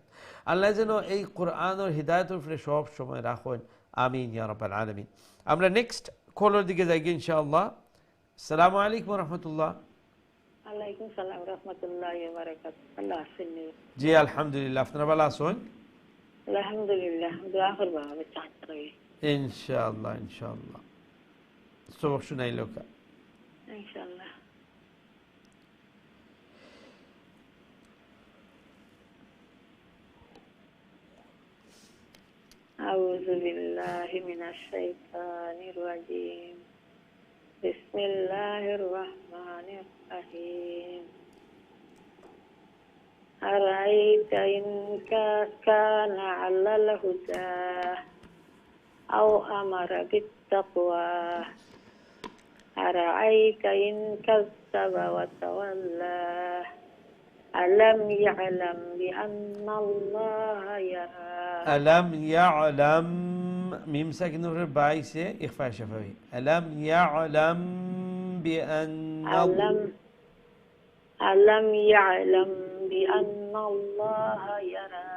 আল্লাহ যেন এই কোরআনের হিদায়াতের উপরে সব সময় রাখেন, আমিন ইয়া রাব্বাল আলামিন। আমরা নেক্সট কলের দিকে যাই ইনশাআল্লাহ। আসসালামু আলাইকুম রহমতুল্লাহ। ওয়ালাইকুম সালাম রহমতুল্লাহি ওয়া বারাকাতুহু। আল্লাহ আসেননি? জি আলহামদুলিল্লাহ, আপনারা ভালো আছেন? আলহামদুলিল্লাহ, দোয়া করবা আমি চাই ইনশাআল্লাহ ইনশাআল্লাহ। সবক শুনাইলো কা ইনশাআল্লাহ। أعوذ بالله من الشيطان الرجيم. بسم الله الرحمن الرحيم. أرأيت إن كان على الهدى أو أمر بالتقوى أرأيت إن كذب وتولى ألم يعلم بأن الله يرى ألم يعلم، ميم ساكن الرباعي سي إخفاء شفوي. ألم يعلم بأن ألم يعلم بأن الله يرى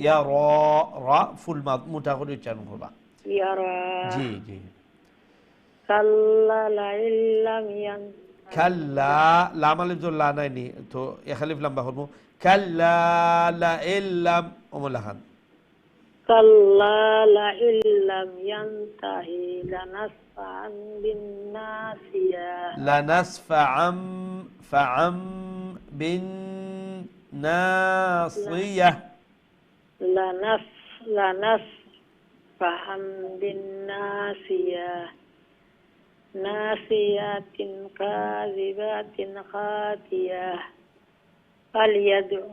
يرى فل متغير جنوبا يرى جي جي. كلا لئن لم ينته كلا لا مالف دول لا نايني تو يخلف لم بخدمو كلا لئن لم أمولهن كلا لئن لم ينتهي لنسفعا بالناصية لنسفعا بالناصية لنسفعا بالناصية ناصية كاذبة خاطئة فليدع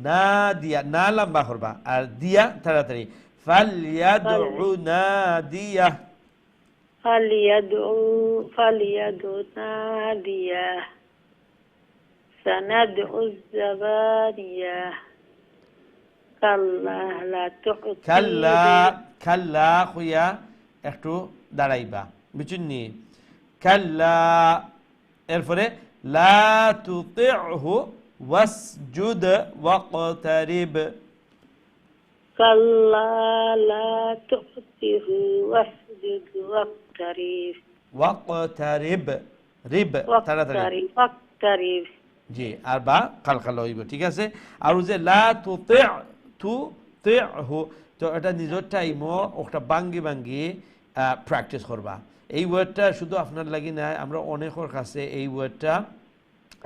নাদিয়া, না লম্বা করবা আর দিয়া তাড়াতাড়ি। ফালইয়াদউ নাদিয়া, فليدعو ناديه سندعو الزبانية كلا لا কাল্লা, تعطيه কাল্লা হইয়া একটু দাঁড়াইবা, বুঝুননি? কাল্লা, এরপরে লা তুতি'হু ওয়াসজুদ ওয়াকতারিব, كلا لا تعطيه واسجد واقترب ওয়াকতারিব, রিব তাড়াতাড়ি, واقترب জি, আর বা কালকাল হইব, ঠিক আছে? আর যে লা তুতি'হু, তো এটা নিজের টাইম ওটা বাঙ্গি বাঙ্গি প্র্যাকটিস করবা। এই ওয়ার্ডটা শুধু আপনার লাগি না, আমরা অনেকের কাছে এই ওয়ার্ডটা,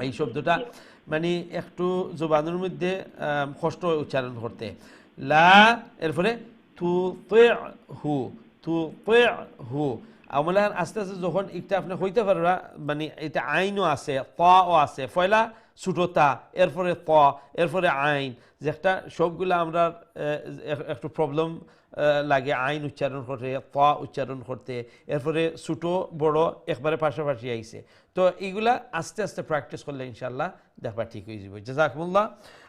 এই শব্দটা মানে একটু জবানের মধ্যে কষ্ট উচ্চারণ করতে। লা, এরপরে তুতি'হু, তুতি'হু, আমলা আস্তে আস্তে যখন একটা আপনি হইতে পারবা, মানে এটা আইনও আছে, তাও আছে, ফয়লা ছোটতা, এরপরে ত, এরপরে আইন, যেটা সবগুলা আমরা একটু প্রবলেম লাগে আইন উচ্চারণ করতে, ত উচ্চারণ করতে, এরপরে ছোট বড় একবারে পাশাপাশি আইছে। তো এইগুলা আস্তে আস্তে প্র্যাকটিস করলে ইনশাআল্লাহ দেখবা ঠিক হয়ে যাবে। জাযাকুমুল্লাহ।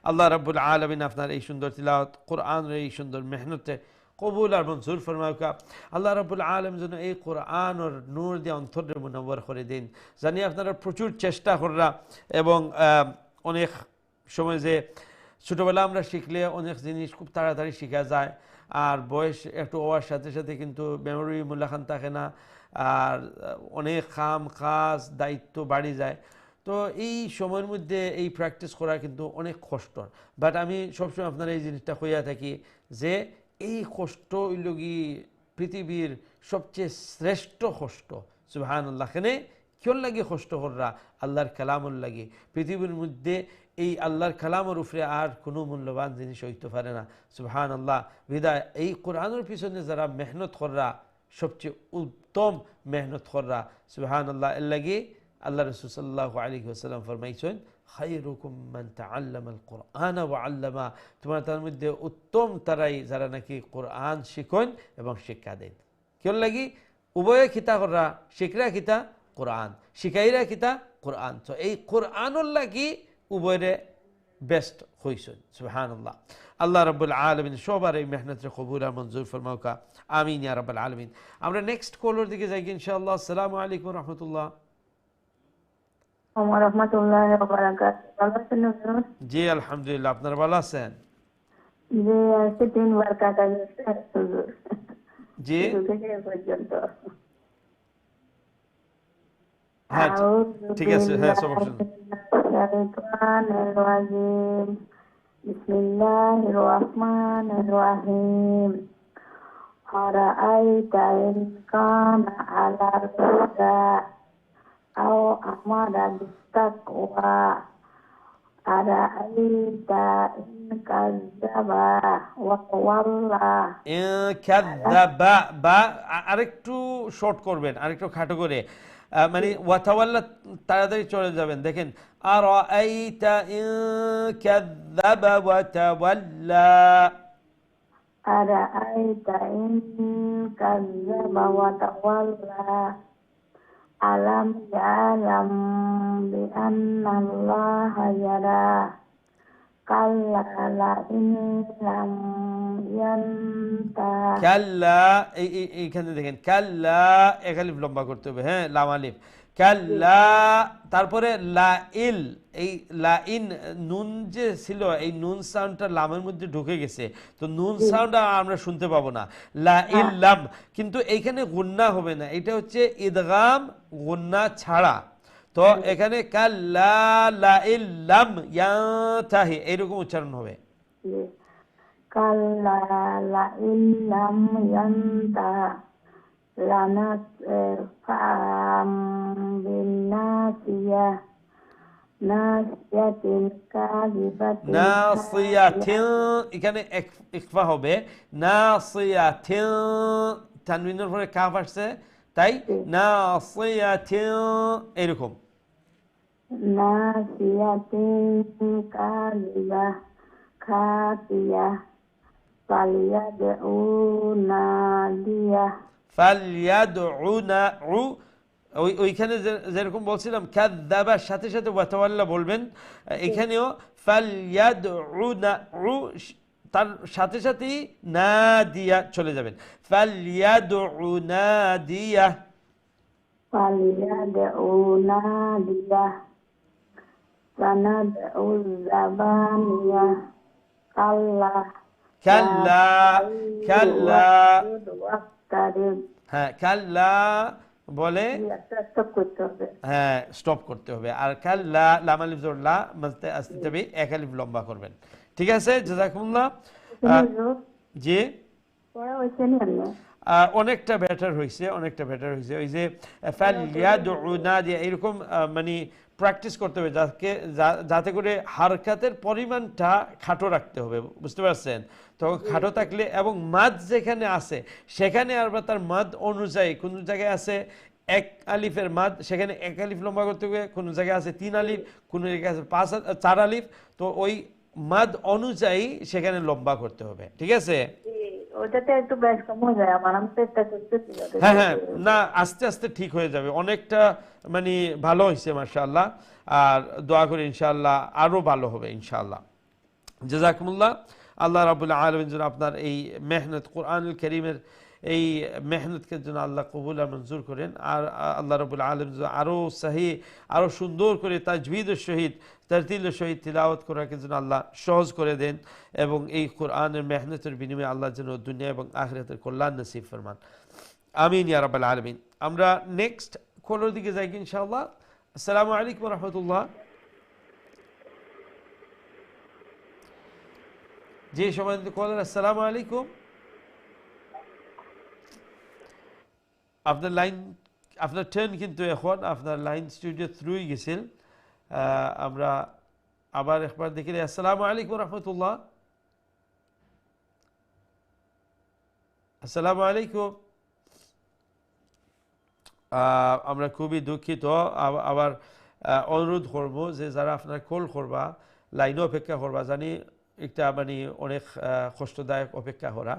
আল্লাহ রাব্বুল আলামিন আপনার এই সুন্দর তিলাওয়াত কোরআনের এই সুন্দর মেহনতে কবুল আর মঞ্জুর ফরমাউকা। আল্লাহ রাব্বুল আলামিন যেন এই কোরআনের নূর দিয়ে অন্তরে মুনাওয়ার করে দিন। জানি আপনারা প্রচুর চেষ্টা কররা, এবং অনেক সময় যে ছোটোবেলা আমরা শিখলে অনেক জিনিস খুব তাড়াতাড়ি শেখা যায়, আর বয়স একটু হওয়ার সাথে সাথে কিন্তু মেমোরি মূল্যায়ন থাকে না, আর অনেক কাম কাজ দায়িত্ব বাড়ি যায়। তো এই সময়ের মধ্যে এই প্র্যাকটিস করা কিন্তু অনেক কষ্ট। বাট আমি সবসময় আপনার এই জিনিসটা কইয়া থাকি যে এই কষ্ট হইলগি পৃথিবীর সবচেয়ে শ্রেষ্ঠ কষ্ট। সুবহানাল্লাহ। এখানে কেউ লাগে কষ্ট কররা? আল্লাহর কালামুল লাগে। পৃথিবীর মধ্যে এই আল্লাহর কালামের উপরে আর কোনো মূল্যবান জিনিস হইতে পারে না। সুবহানাল্লাহ। বিদায় এই কোরআনের পিছনে যারা মেহনত কররা, সবচেয়ে উত্তম মেহনত কররা, সুবহানাল্লাহ। এর লাগে আল্লাহ রাসূল সাল্লাল্লাহু আলাইহি ওয়াসাল্লাম ফরমাইছেন, খায়রুকুম মান তাআল্লামাল কুরআন ওয়া আল্লামা, তোমার তার মধ্যে উত্তম তারাই যারা নাকি কোরআন শিখেন এবং শিক্ষা দেন। কেউ লাগি উভয় খিতা কররা, শিখরা খিতা কোরআন, শিখাইরা খিতা কোরআন। তো এই কোরআনুল লাগি উভয়রে বেস্ট হইছেন। সুবহানাল্লাহ। আল্লাহ রাব্বুল আলামিন সবার এই মেহনতের কবুল আর মঞ্জুর ফরমাউকা। আমিন ইয়া রাব্বাল আলামিন। আমরা নেক্সট কলার দিকে যাই ইনশাআল্লাহ। আসসালামু আলাইকুম ওয়া রাহমাতুল্লাহ। ওয়া রাহমাতুল্লাহি ওয়া বারাকাতুহু। ভালো আছেন হুজুর? জি আলহামদুলিল্লাহ। আপনারা ভালো আছেন? জি, আজকে 3 বার কাটা গেছে হুজুর। জি, শুরু থেকে এ পর্যন্ত। হ্যাঁ ঠিক আছে, হ্যাঁ সব অপশন। বিসমিল্লাহির রাহমানির রাহিম। আরাআইতা ইন কানা আলাল হুদা আও আমারা বিত্তাকওয়া আরাআইতা ইন কাযযাবা ওয়া তাওয়াল্লা। কাযযাবা, বা আরেকটু শর্ট করবেন, আরেকটু খাটো করে, মানে ওয়াতাওয়াল্লা তাড়াতাড়ি চলে যাবেন। দেখেন, আরাআইতা ইন কাযযাবা ওয়া তাওয়াল্লা, আরাআইতা ইন কাযযাবা ওয়া তাওয়াল্লা আলাম ইয়ালাম বিআন্নাল্লাহা ইয়ারা কাল্লা লা ইন লাম ইয়ান্তাহ। কাল্লা, এইখানে দেখেন কাল্লা, এক আলিফ লম্বা করতে হবে, হ্যাঁ, লাম আলিফ, কাল্লা, তারপরে লা ইল, এই লা ইন নুন যে ছিল, এই নুন সাউন্ডটা লামের মধ্যে ঢুকে গেছে, তো নুন সাউন্ড আমরা শুনতে পাবো না, লা ইল লাম। কিন্তু এইখানে গুন্না হবে না, এটা হচ্ছে ইদগাম গুন্না ছাড়া। তো এখানে কাল্লা লা ইল লাম ইয়ানতাহি এইরকম উচ্চারণ হবে। কাল্লা লা ইন লাম ইয়ান্তাহ লানাসফা'আম বিন্নাসিয়াহ নাসিয়াতিন কাযিবাতিন। নাসিয়াতিন, এখানে ইকফা হবে, নাসিয়াতিন, তানবিনের পরে কাফ আসছে, তাই নাসিয়াতিন এরকম। নাসিয়াতিন কাযিবাহ খাতিয়া ফালিয়াদউ নাদিয়া ফালইয়াদউনা ওইখানে যেরকম বলছিলাম কাযাবার সাথে সাথে ওয়াতাওয়াল্লা বলবেন, এখানেও ফালইয়াদউনা তার সাথে সাথেই নাদিয়া চলে যাবেন। ফালইয়াদউ নাদিয়া ফালিয়াদউ নাদিয়া সানাদউ যাবানিয়া কাল্লা কাল্লা কাল্লা ওয়াক্তারিব। হ্যাঁ কাল্লা বলে স্টপ করতে হবে। হ্যাঁ স্টপ করতে হবে। আর কাল্লা লাম আলিফ জবর লা মাঝে আসতে যাবে, এক আলিফ লম্বা করবেন। ঠিক আছে, জাযাকুমুল্লাহ। জি পড়া হয়েছে না? অনেকটা বেটার হয়েছে, অনেকটা বেটার হয়েছে। ওই যে ফালইয়াদউ নাদিয়া এরকম মানে প্র্যাকটিস করতে হবে, যাতে করে হারকাতের পরিমাণটা খাটো রাখতে হবে, বুঝতে পারছেন? তো খাটো থাকলে এবং মাদ যেখানে আছে সেখানে আবার তার মাদ অনুযায়ী কোন জায়গায় আছে এক আলিফের মাদ, সেখানে এক আলিফ লম্বা করতে হবে, কোন জায়গায় আছে 3 আলিফ, কোন জায়গায় আছে 4 আলিফ, তো ওই মাদ অনুযায়ী সেখানে লম্বা করতে হবে। ঠিক আছে, ওটাতে একটু বেশ কম হয়ে যায় আমার, আমি চেষ্টা করতেছি। হ্যাঁ হ্যাঁ, না আস্তে আস্তে ঠিক হয়ে যাবে, অনেকটা মানে ভালো হয়েছে মাশাআল্লাহ। আর দোয়া করি ইনশাআল্লাহ আরো ভালো হবে ইনশাআল্লাহ। জাযাকুমুল্লাহ। আল্লাহ রাব্বুল আলামিন যেন আপনার এই মেহনত কোরআনুল কারীমের এই মেহনতকে যেন আল্লাহ কবুল আর মঞ্জুর করেন। আর আল্লাহ রাব্বুল আলামিন যেন আরো সহিহ আরো সুন্দর করে তাজবিদের সহিত তারতিলের সহিত তিলাওয়াত করাকে যেন আল্লাহ সহজ করে দেন, এবং এই কোরআনের মেহনতের বিনিময়ে আল্লাহ যেন দুনিয়া এবং আখিরাতের কল্যাণ নসিব ফরমান। আমিন ইয়া রাব্বাল আলামিন। আমরা নেক্সট কলের দিকে যাই ইনশাআল্লাহ। আসসালামু আলাইকুম ওয়া রাহমাতুল্লাহ। জি সম্মানিত কলার, আসসালামু আলাইকুম। আপনার লাইন, আপনার টার্ন কিন্তু এখন, আপনার লাইন স্টুডিও থ্রুই গেছিল। আমরা আবার একবার দেখি। আসসালামু আলাইকুম রহমতুল্লাহ। আসসালামু আলাইকুম। আমরা খুবই দুঃখিত, আবার অনুরোধ করব যে যারা আপনার কল করবা লাইনে অপেক্ষা করবা, জানি একটা মানে অনেক কষ্টদায়ক অপেক্ষা করা,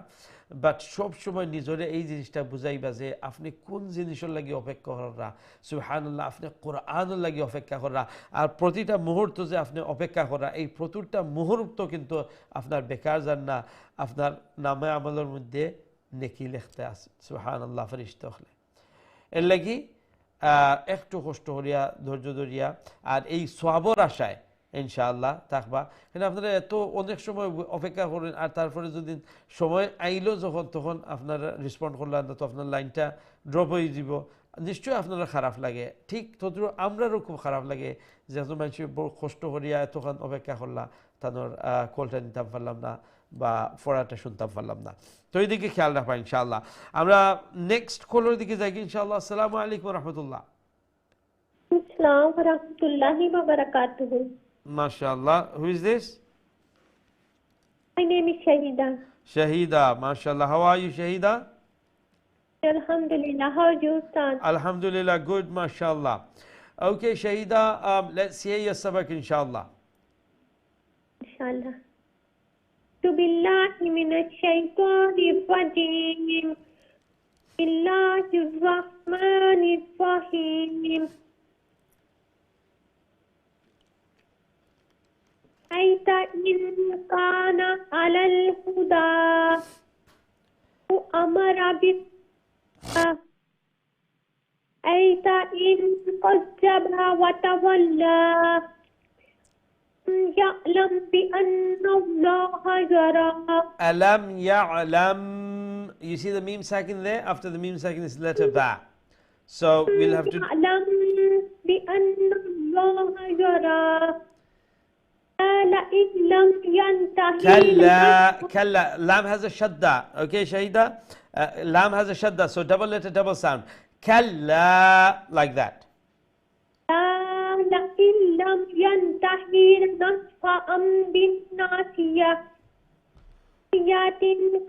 বাট সব সময় নিজরে এই জিনিসটা বুঝাইবা যে আপনি কোন জিনিসের লাগি অপেক্ষা করা। সুবহানাল্লাহ, আপনি কোরআনের লাগি অপেক্ষা করা। আর প্রতিটা মুহূর্ত যে আপনি অপেক্ষা করা, এই প্রতিটা মুহূর্ত কিন্তু আপনার বেকার যান না, আপনার নামে আমলের মধ্যে নেকি লিখতে আছে। সুবহানাল্লাহ, ফেরেশতা হলে এর লাগি একটু কষ্ট করিয়া ধৈর্য ধরিয়া আর এই সওয়াবের আশায় ইনশাআল্লাহ থাকবা। কিন্তু আপনারা এত অনেক সময় অপেক্ষা করেন, আর তারপরে যদি সময় আইলো যখন তখন আপনারা রেসপন্ড করলেন না, তো আপনার লাইনটা ড্রপ হয়ে যাব, নিশ্চয়ই আপনারা খারাপ লাগে। ঠিক তদ্রুপ আমরারও খুব খারাপ লাগে যে এত মানুষ বড় কষ্ট করিয়া এতক্ষণ অপেক্ষা করলা, তাদের কলটা নিতাম পারলাম না বা পড়াটা শুনতাম পারলাম না। তো এই দিকে খেয়াল রাখবা ইনশাআল্লাহ। আমরা নেক্সট কলের দিকে যাই ইনশাআল্লাহ। আসসালামু আলাইকুম রহমতুল্লাহ। আসসালামু ওয়া রাহমাতুল্লাহি ওয়া বারাকাতুহু। MashaAllah. Who is this? My name is Shahida. Shahida. MashaAllah. How are you, Shahida? Alhamdulillah. How are you, Ustad? Alhamdulillah. Good, MashaAllah. Okay, Shahida, let's hear your sabak, inshallah. Inshallah. Billahi minash shaitanir rajim. Billahir rahmanir rahim. أيت إن كان على الهدى أمر بالله أيت إن كذب وتولى يعلم بأن الله يرى. Alam ya'lam. You see the meme sakin there? After the meme sakin is letter ba. So we'll have to. يعلم بأن الله يرى. Kalla. Lam has a shadda. Okay, Shahida? Lam has a shadda. So double letter, double sound. Kalla, like that. لئن لم ينتهي لنصفعا بالناصية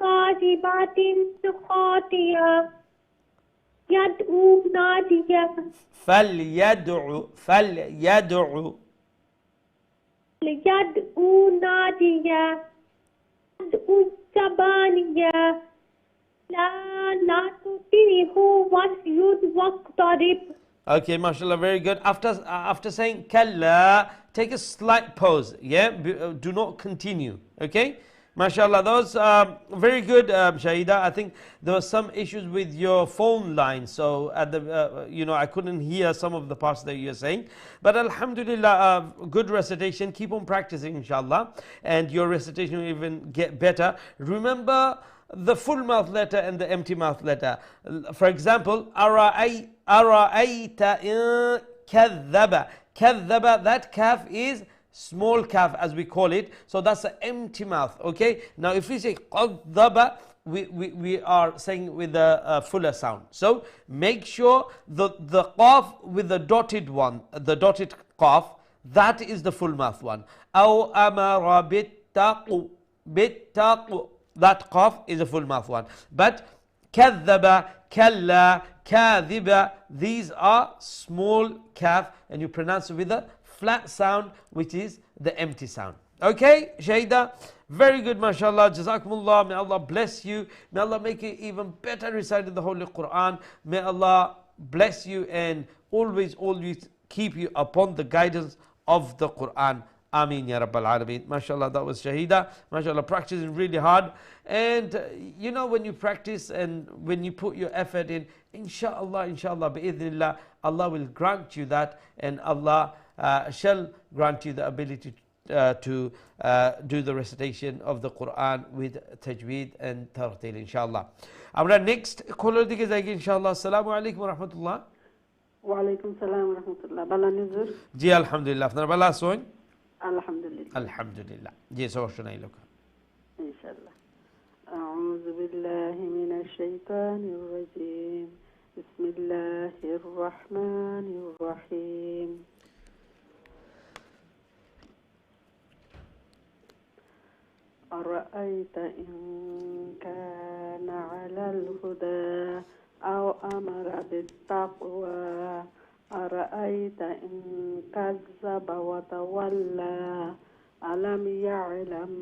كاذبة خاطئة يدعو نادية. فليدعو يدعو نادية. الزبانية لا تطيعه واسجد واقترب. Okay, mashallah, very good. After saying kalla, take a slight pause. Yeah, do not continue. Okay, mashallah, that was very good, Shahida. I think there were some issues with your phone line, so at the I couldn't hear some of the parts that you're saying. But alhamdulillah, good recitation. Keep on practicing, inshallah, and your recitation will even get better. Remember the full mouth letter and the empty mouth letter. For example, ara'ayta in kadhaba. Kadhaba, that kaf is small kaf as we call it. So that's an empty mouth. Okay. Now if we say qadhaba, we are saying with a fuller sound. So make sure the qaf with the dotted one, the dotted qaf, that is the full mouth one. Aw amara bittaqu. That qaf is a full mouth one. But kadhaba, kalla, kadhiba, these are small kaf, and you pronounce it with a flat sound, which is the empty sound. Okay, Shahida? Very good, mashallah. Jazakumullah. May Allah bless you. May Allah make you even better reciting the Holy Quran. May Allah bless you and always keep you upon the guidance of the Quran. Ameen ya Rabbal Alameen. MashaAllah, that was Shahida. MashaAllah, practicing really hard. And when you practice and when you put your effort in, inshallah, bi'idhnillah, Allah will grant you that, and Allah shall grant you the ability to do the recitation of the Quran with tajweed and tartil, inshallah. Our next caller dike jayegi, inshallah. Assalamu alaikum wa rahmatullah. Wa alaikum salam wa rahmatullah. Bala nuzur. Ji alhamdulillah. Apnar bala asoin? Alhamdulillah. Alhamdulillah. Ji sawar shunai loka. Inshallah. أعوذ بالله من الشيطان الرجيم. بسم الله الرحمن الرحيم. أرأيت إن كان على الهدى أو أمر بالتقوى أرأيت إن كذب وتولى ألم يعلم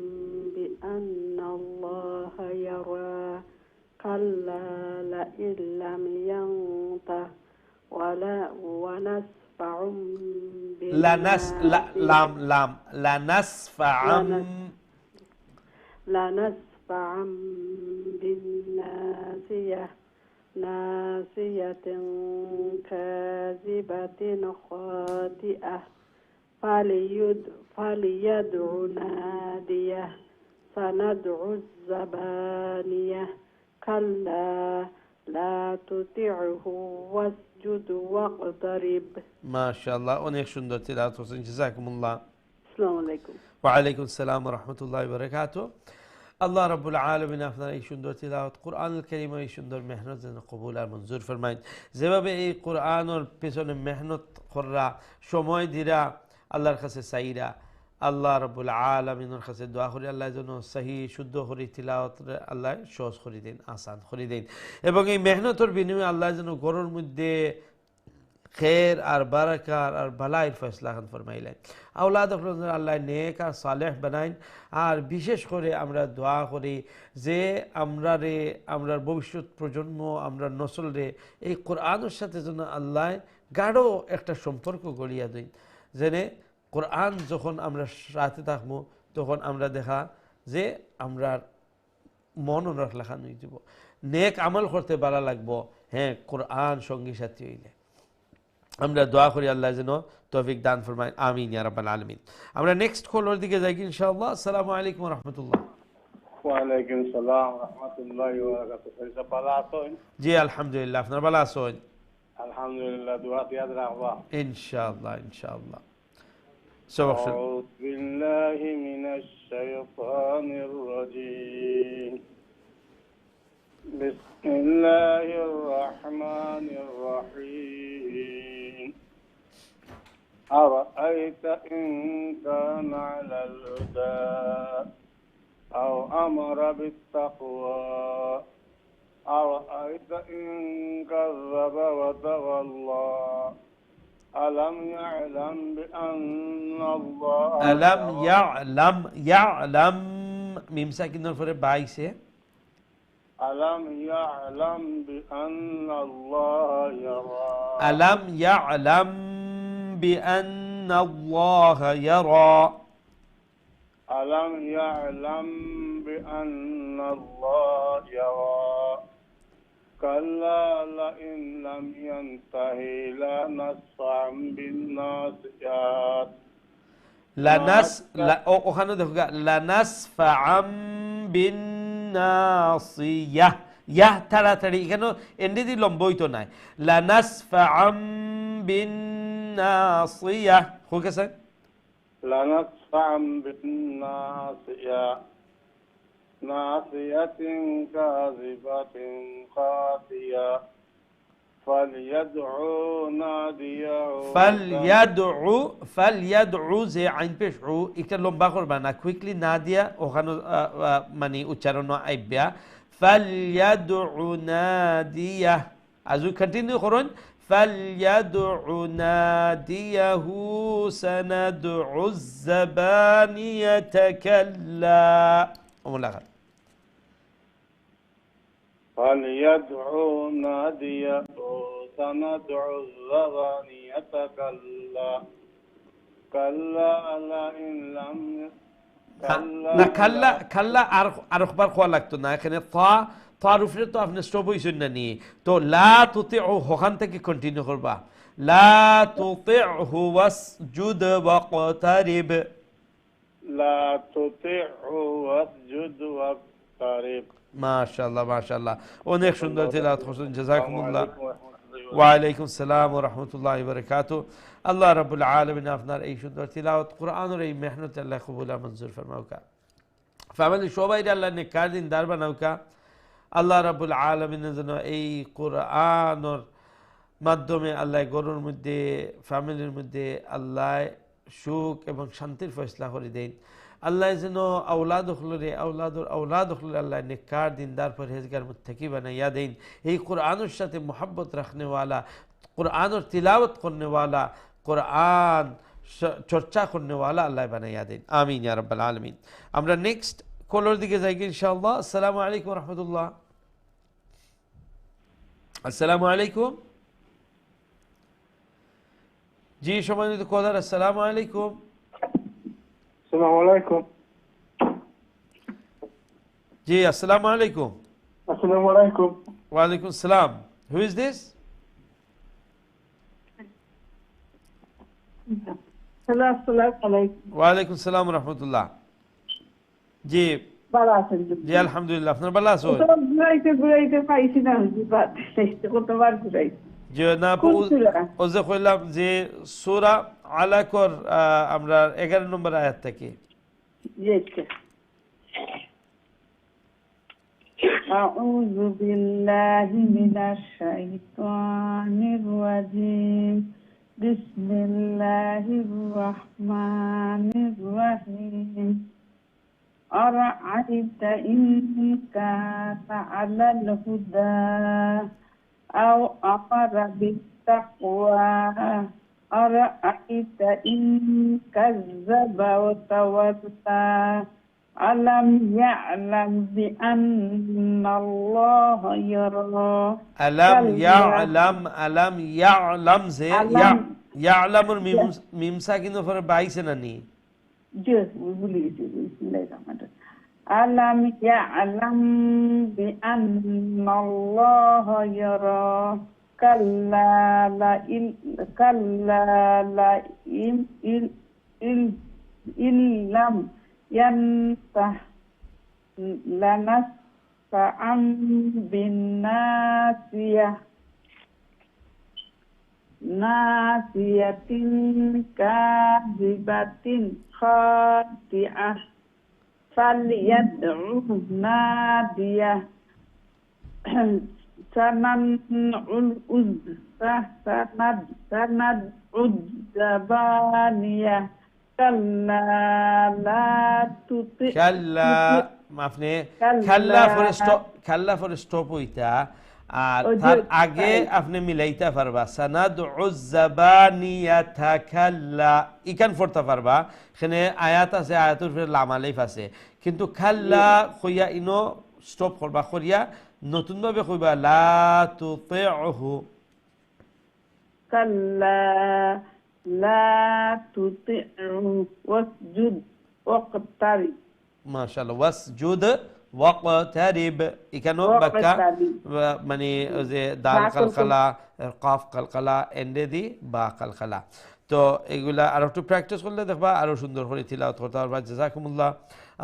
بأن الله يرى كلا لئن لم ينته ونسفع لنسفعا بالناسية ناسية كاذبة خاطئة فليدع ناديه سندع الزبانية كلا لا تطعه واسجد واقترب. ما شاء الله. অনেক সুন্দর তিলাওয়াত করছেন, জাযাকুমুল্লাহ। আসসালামু আলাইকুম। ওয়া আলাইকুম আসসালাম ওয়া রাহমাতুল্লাহি ওয়া বারাকাতুহু। আল্লাহ রাব্বুল আলামিন আপনার এই সুন্দর তিলাওয়াত, কোরআনুল কারীম, এই সুন্দর মেহনত যেন কবুল আর মঞ্জুর ফরমাইন। যেভাবে এই কোরআনের পেছনে মেহনত করা, সময় দিরা, আল্লাহর কাছে চাইরা, আল্লাহ রাব্বুল আলামিনের কাছে দোয়া করি আল্লাহ যেন সহি শুদ্ধ করে তিলাওয়াত আল্লাহ সহজ করে দেন, আসান করে দেন, এবং এই মেহনতের বিনিময়ে আল্লাহ যেন ঘরের মধ্যে খের আর বারাকার আর ভালাইয়ের ফয়সলা খান ফরমাইলেন। আওলাদ আল্লাহ নেক আর সালেহ বানাইন। আর বিশেষ করে আমরা দোয়া করি যে আমরার ভবিষ্যৎ প্রজন্ম, আমরা নসল রে এই কোরআনের সাথে যেন আল্লাহ গাঢ় একটা সম্পর্ক গড়িয়া দেন। যেনে কোরআন যখন আমরা সাথে থাকবো তখন আমরা দেখা যে আমরা মন লেখা নিয়ে যাব, নেক আমল করতে ভালো লাগবো। হ্যাঁ, কোরআন সঙ্গী সাথী হইলে আমরা দোয়া করি আল্লাহ যেন তৌফিক দান ফরমায়। আমিন ইয়া রাব্বাল আলামিন। আমরা নেক্সট কলার দিকে যাই ইনশাআল্লাহ। আসসালামু আলাইকুম ওয়া রাহমাতুল্লাহ। ওয়া আলাইকুম সালাম ওয়া রাহমাতুল্লাহি ওয়া বারাকাতুহু। ভালো আছেন? জি আলহামদুলিল্লাহ। আপনারা ভালো আছেন? আলহামদুলিল্লাহ। দোয়া দিয়া রাখবা ইনশাআল্লাহ ইনশাআল্লাহ। أعوذ بالله من الشيطان الرجيم. بسم الله الرحمن الرحيم. أرأيت إن كان على الهدى أو أمر بالتقوى أرأيت إن كذب وتولى ألم يعلم মিম সাকিনের পরে বাইছে ألم يعلم بأن الله يرى আলাম ইয়ালাম বিআন্না আল্লাহ ইয়ারা ألم يعلم بأن الله يرى كلا لئن لم ينتهي لنصفعا بالناصية লানাস ওখানে দেখো লানাসফাআম বিন্নাসিয়াহ ইয়াহ তাড়াতাড়ি এখানে এন্ডি দি লম্ব হইতো নাই লানাসফাআম বিন্নাসিয়াহ হয়ে গেছে لنصفعا بالناصية ناصية كاذبة خاطئة فليدعو ناديه ফালইয়াদউ যে আইন পেশ একটা লম্বা করবা না কুইকলি না দিয়া ওখানে মানে উচ্চারণ আইবা ফালইয়াদউ নাদিয়া আজু কন্টিনিউ করুন ফালইয়াদউ নাদিয়াহু সানাদউ الزبانية كلا ওমলাগাত فليدعو ناديه سندع الزبانية كلا كلا لئن لم না খাল্লা খাল্লা আর একবার খোয়া লাগতো না এখানে তার উপরে তো আপনি স্টপ হইছেন না নিয়ে তো লা তুতিউ ওখান থেকে কন্টিনিউ করবা লা তুতিউ ওয়াসজুদ ওয়াকতারিব لا تطعه واسجد واقترب মাশাআল্লাহ মাশাআল্লাহ অনেক সুন্দর তেলাওয়াত করছেন জাযাকুমুল্লাহ ওয়া আলাইকুম আসসালাম ওয়া রাহমাতুল্লাহি ওয়া বারাকাতুহু আল্লাহ রাব্বুল আলামিন আপনার এই সুন্দর তেলাওয়াত কোরআনের এই মেহনত আল্লাহ কবুল আর মঞ্জুর ফরমাউকা ফ্যামিলি সবাই আল্লাহ নেককার দিনদার বানাউকা আল্লাহ রাব্বুল আলামিনের জন্য এই কোরআনের মাধ্যমে আল্লাহ গরুর মধ্যে ফ্যামিলির মধ্যে আল্লাহ সুখ এবং শান্তির ফয়সলা করে দেন আল্লাহ যেন আওলাদ হলরে আওলাদ হলরে আল্লাহ নেককার দিনদার পরহেজগার মুত্তাকি বানাইয়া দেন এই কোরআনের সাথে মোহাব্বত রাখনে ওয়ালা কোরআনের তিলাওয়াত করনে ওয়ালা কোরআন চর্চা করনে ওয়ালা আল্লাহ বানাইয়া দেন আমিন ইয়া রাব্বাল আলামিন আমরা নেক্সট কলার দিকে যাই ইনশাআল্লাহ আসসালামু আলাইকুম ওয়া রাহমাতুল্লাহ আসসালামু আলাইকুম জি সম্মানিত কলার আসসালামু আলাইকুম السلام عليكم জি আসসালামু আলাইকুম السلام عليكم ওয়া আলাইকুম আসসালাম হু ইজ দিস হ্যালো আসসালামু আলাইকুম ওয়া আলাইকুম আসসালাম ওয়া রাহমাতুল্লাহ জি ভালো আছেন জি আলহামদুলিল্লাহ আপনার ভালো আছেন ঘুরাইতে পাইছি না কতবার ঘুরাইছি যে না ওজে কইলাম যে সূরা আলাকর আমরা 11 নম্বর আয়াত থেকে আউযু বিল্লাহি মিনাশ শাইতানির রাজিম বিসমিল্লাহির রহমানির রহিম আরাআইতা ইন কানা আলাল হুদা আও আমারা বিত্তাকওয়া আরাআইতা ইন কাযযাবা ওয়া তাওয়াল্লা আলাম ইয়ালাম বিআন্নাল্লাহা ইয়ারা আলাম ইয়ালাম যে ইয়ালামুর মিম সাকিনের পরে 22 না নি জি ভুলে গেছি বিসমিল্লাহির রহমানির রহিম আলাম ইয়ালাম বিআন্নাল্লাহা ইয়ারা কাল্লা লা ইল্লাম ينته لنسفعا بالناسية ناسية كاذبة خاطئة فليدع ناديه سندع الزبانية كلا لا تطع كلا মাফনে খাল্লা ফর স্টপ হইতা আর তার আগে আপনি মিলাইতে পারবা সানাদউ যাবানিয়াতা খাল্লা ইকান পড়তে পারবা এখানে আয়াত আছে আয়াতের উপরে লাম আলিফ আছে কিন্তু খাল্লা কইয়া ইনো স্টপ করবা করিয়া নতুনভাবে কইবা লা তুতিউহু কাল্লা লা তুতিউ ওয়াসজুদ ওয়াকতারিব মাশাআল্লাহ ওয়াসজুদ ওয়াকতারিব এখানেও বাক্কা মানে যে দাল কালকালা কাফ কালকালা এন্ডে দি বা কালকালা তো এগুলা আর একটু প্র্যাকটিস করলে দেখবা আরো সুন্দর করে তিলাওয়াত করতে পারবা জাযাকুমুল্লাহ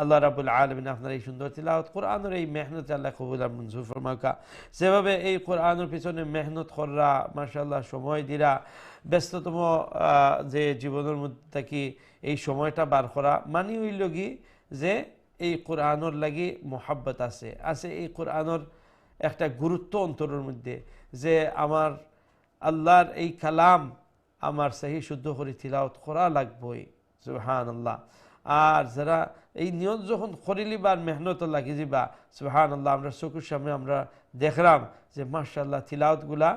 আল্লাহ রাব্বুল আলামিন আপনার এই সুন্দর তিলাওয়াত কোরআনের এই মেহনত আল্লাহ কবুল আর মঞ্জুর ফরমাউকা যেভাবে এই কোরআনের পিছনে মেহনত কররা মাশাআল্লাহ সময় দিরা ব্যস্ততম যে জীবনের মধ্যে থাকি এই সময়টা বার করা মানে হইল কি যে এই কোরআনের লাগি মোহাব্বত আছে এই কোরআনের একটা গুরুত্ব অন্তরের মধ্যে যে আমার আল্লাহর এই কালাম আমার সহি শুদ্ধ করে তিলাওয়াত করা লাগবই সুবহানাল্লাহ আর যারা এই নিয়ত যখন করিলিবার মেহনত লাগি যাবা সুবহানাল্লাহ আমরা চোখের সামনে আমরা দেখলাম যে মাশাআল্লাহ তিলাওয়াতগুলা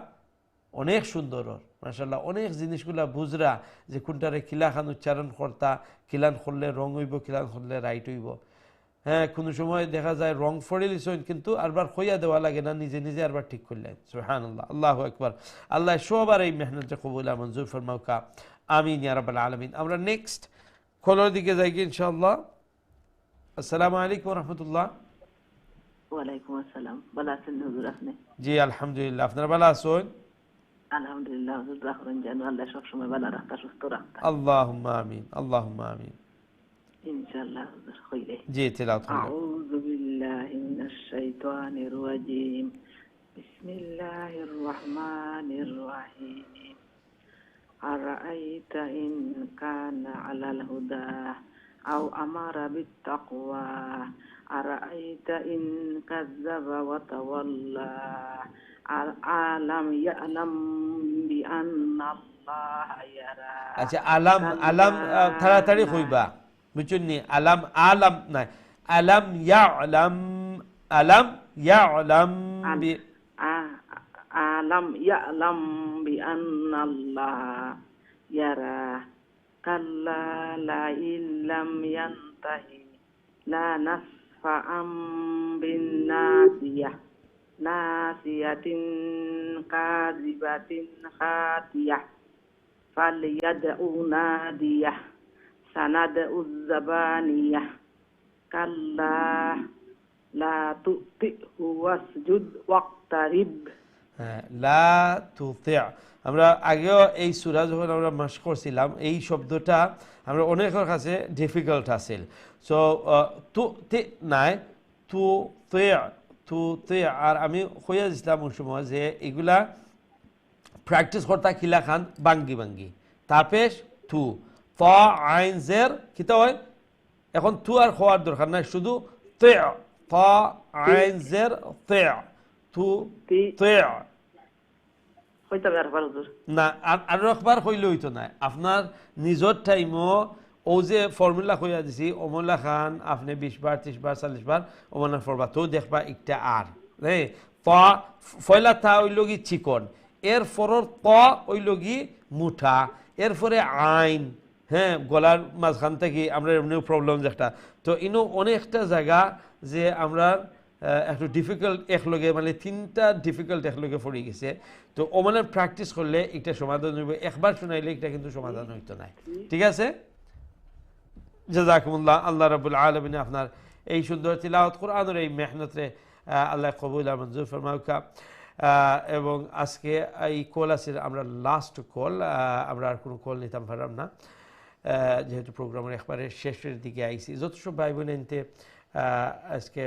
অনেক সুন্দর মাশাআল্লাহ অনেক জিনিসগুলা বুঝরা যে কোনটারে কিলাখান উচ্চারণ করতা কিলান করলে রং হইব কিলান করলে রাইট হইব হ্যাঁ কোনো সময় দেখা যায় রং ফড়িলিছেন কিন্তু আরবার খইয়া দেওয়া লাগে না নিজে নিজে আরবার ঠিক করলেন সুবহানাল্লাহ আল্লাহু আকবার আল্লাহ সবার এই মেহনতটা কবুল আর মঞ্জুর ফরমাউকা আমিন ইয়া রাব্বাল আলামিন আমরা নেক্সট কলার দিকে যাই কি ইনশাআল্লাহ আসসালামু আলাইকুম ওয়া রাহমাতুল্লাহ ওয়ালাইকুম আসসালাম ভালো আছেন হুজুর আপনি জি আলহামদুলিল্লাহ আপনারা ভালো আছেন আলহামদুলিল্লাহ হুজুর রাখুন যেন আল্লাহ সব সময় ভালো রাখতা সুস্থ রাখতা আল্লাহুম্মা আমিন আল্লাহুম্মা আমিন ইনশাআল্লাহ হুজুর হইলে জি তিলাওয়াত করুন আউযু বিল্লাহি মিনাশ শাইতানির রাজীম বিসমিল্লাহির রহমানির রহিম আরাআইতা ইন কানা আলাল হুদা আও আমারা বিত্তাকওয়া আরাআইতা ইন কাযযাবা ওয়া তাওয়াল্লা আলাম ইয়ালাম বিআন্নাল্লাহা ইয়ারা আচ্ছা আলাম আলাম তাড়াতাড়ি কইবা বুঝছেন নি আলাম আলাম না আলাম ইয়ালাম আলাম ইয়ালাম আলাম ইয়ালাম বিআন্নাল্লাহা ইয়ারা কাল্লা লা ইল্লাম ইয়ানতাহি লা নাসফা'আম বিন-নাসিয়াহ নাসিয়াতিন কাযিবাতিন খাতিয়াহ ফালইয়াদউ নাদিয়াহ সানাদউজ যাবানিয়াহ কাল্লা লা তুতিহু ওয়াসজুদ ওয়াকতারিব লা তুতি আমরা আগেও এই সূরা যখন আমরা মাস করছিলাম এই শব্দটা আমরা অনেকের কাছে ডিফিকাল্ট আছিল সো তুতি নাই তুতি আর আমি কইয়া দিছিলাম ওই সময় যে এগুলা প্র্যাকটিস করতা কিলা খান বাঙ্গি বাঙ্গি তাপেশ তু ত আইন জের কিতা হয় এখন তু আর খোয়ার দরকার নাই শুধু তে ত আইন জের তে তু তে হইতা বেরবার হুজুর না আর একবার কইলে হইতো না আপনার নিজের টাইমও ও যে ফর্মুলা কইয়া দিছি অমলা খান আপনি 20 বার 30 বার 40 বার ওমনা ফরবা তো দেখবা একটা আর হ্যাঁ ত ফয়লা তা হইলগি চিকন এর ফরর ত হইলগি মুঠা এরপরে আইন হ্যাঁ গলার মাঝখান থেকে আমরা এমনিও প্রবলেম একটা তো ইনো অনেকটা জায়গা যে আমরা একটু ডিফিকাল্ট একলগে মানে তিনটা ডিফিকাল্ট একলগে পড়ে গেছে তো ওমানের প্র্যাকটিস করলে একটা সমাধান হইবে একবার শুনাইলে এটা কিন্তু সমাধান হইতো না ঠিক আছে জাযাকুমুল্লাহ আল্লাহ রাব্বুল আলামিন আপনার এই সুন্দর তিলাওয়াত কোরআনের এই মেহনতে আল্লাহ কবুল আর মঞ্জুর ফরমাউকা এবং আজকে এই কল আছে আমরা লাস্ট কল আমরা আর কোনো কল নিতাম পারলাম না যেহেতু প্রোগ্রামের একবারে শেষের দিকে আইছি যত সব ভাই বোনেনতে আজকে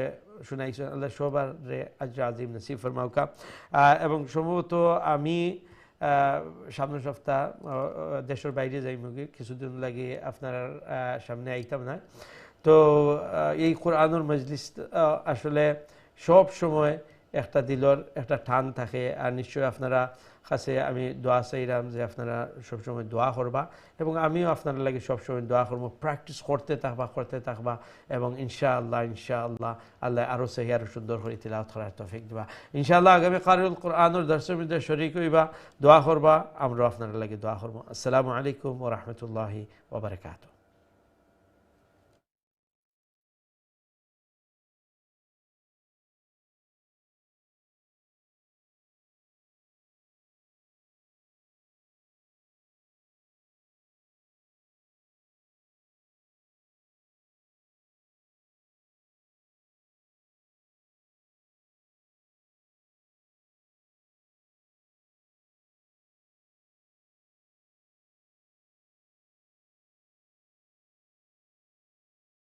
শুনাইছেন আল্লাহ সবার আজর আজিম নসিব ফরমাউকা এবং সম্ভবত আমি সামনের সপ্তাহ দেশের বাইরে যাই মুগি কিছুদিন লাগে আপনার সামনে আইতাম না তো এই কোরআনুর মজলিস আসলে সব সময় একটা দিলর একটা টান থাকে আর নিশ্চয়ই আপনারা কাছে আমি দোয়া চাইলাম যে আপনারা সবসময় দোয়া করবা এবং আমিও আপনারা লাগে সবসময় দোয়া করবো প্র্যাকটিস করতে থাকবা এবং ইনশাআল্লাহ আল্লাহ আরও সহি আরও সুন্দর করে তিলাওয়াত করার তৌফিক দিবা ইনশাআল্লাহ আগামী কারিউল কোরআনের দর্শকের মধ্যে শরীক হইবা দোয়া করবা আমরাও আপনারা লাগে দোয়া করবো আসসালামু আলাইকুম ওয়া রাহমাতুল্লাহি ওয়া বারাকাতুহু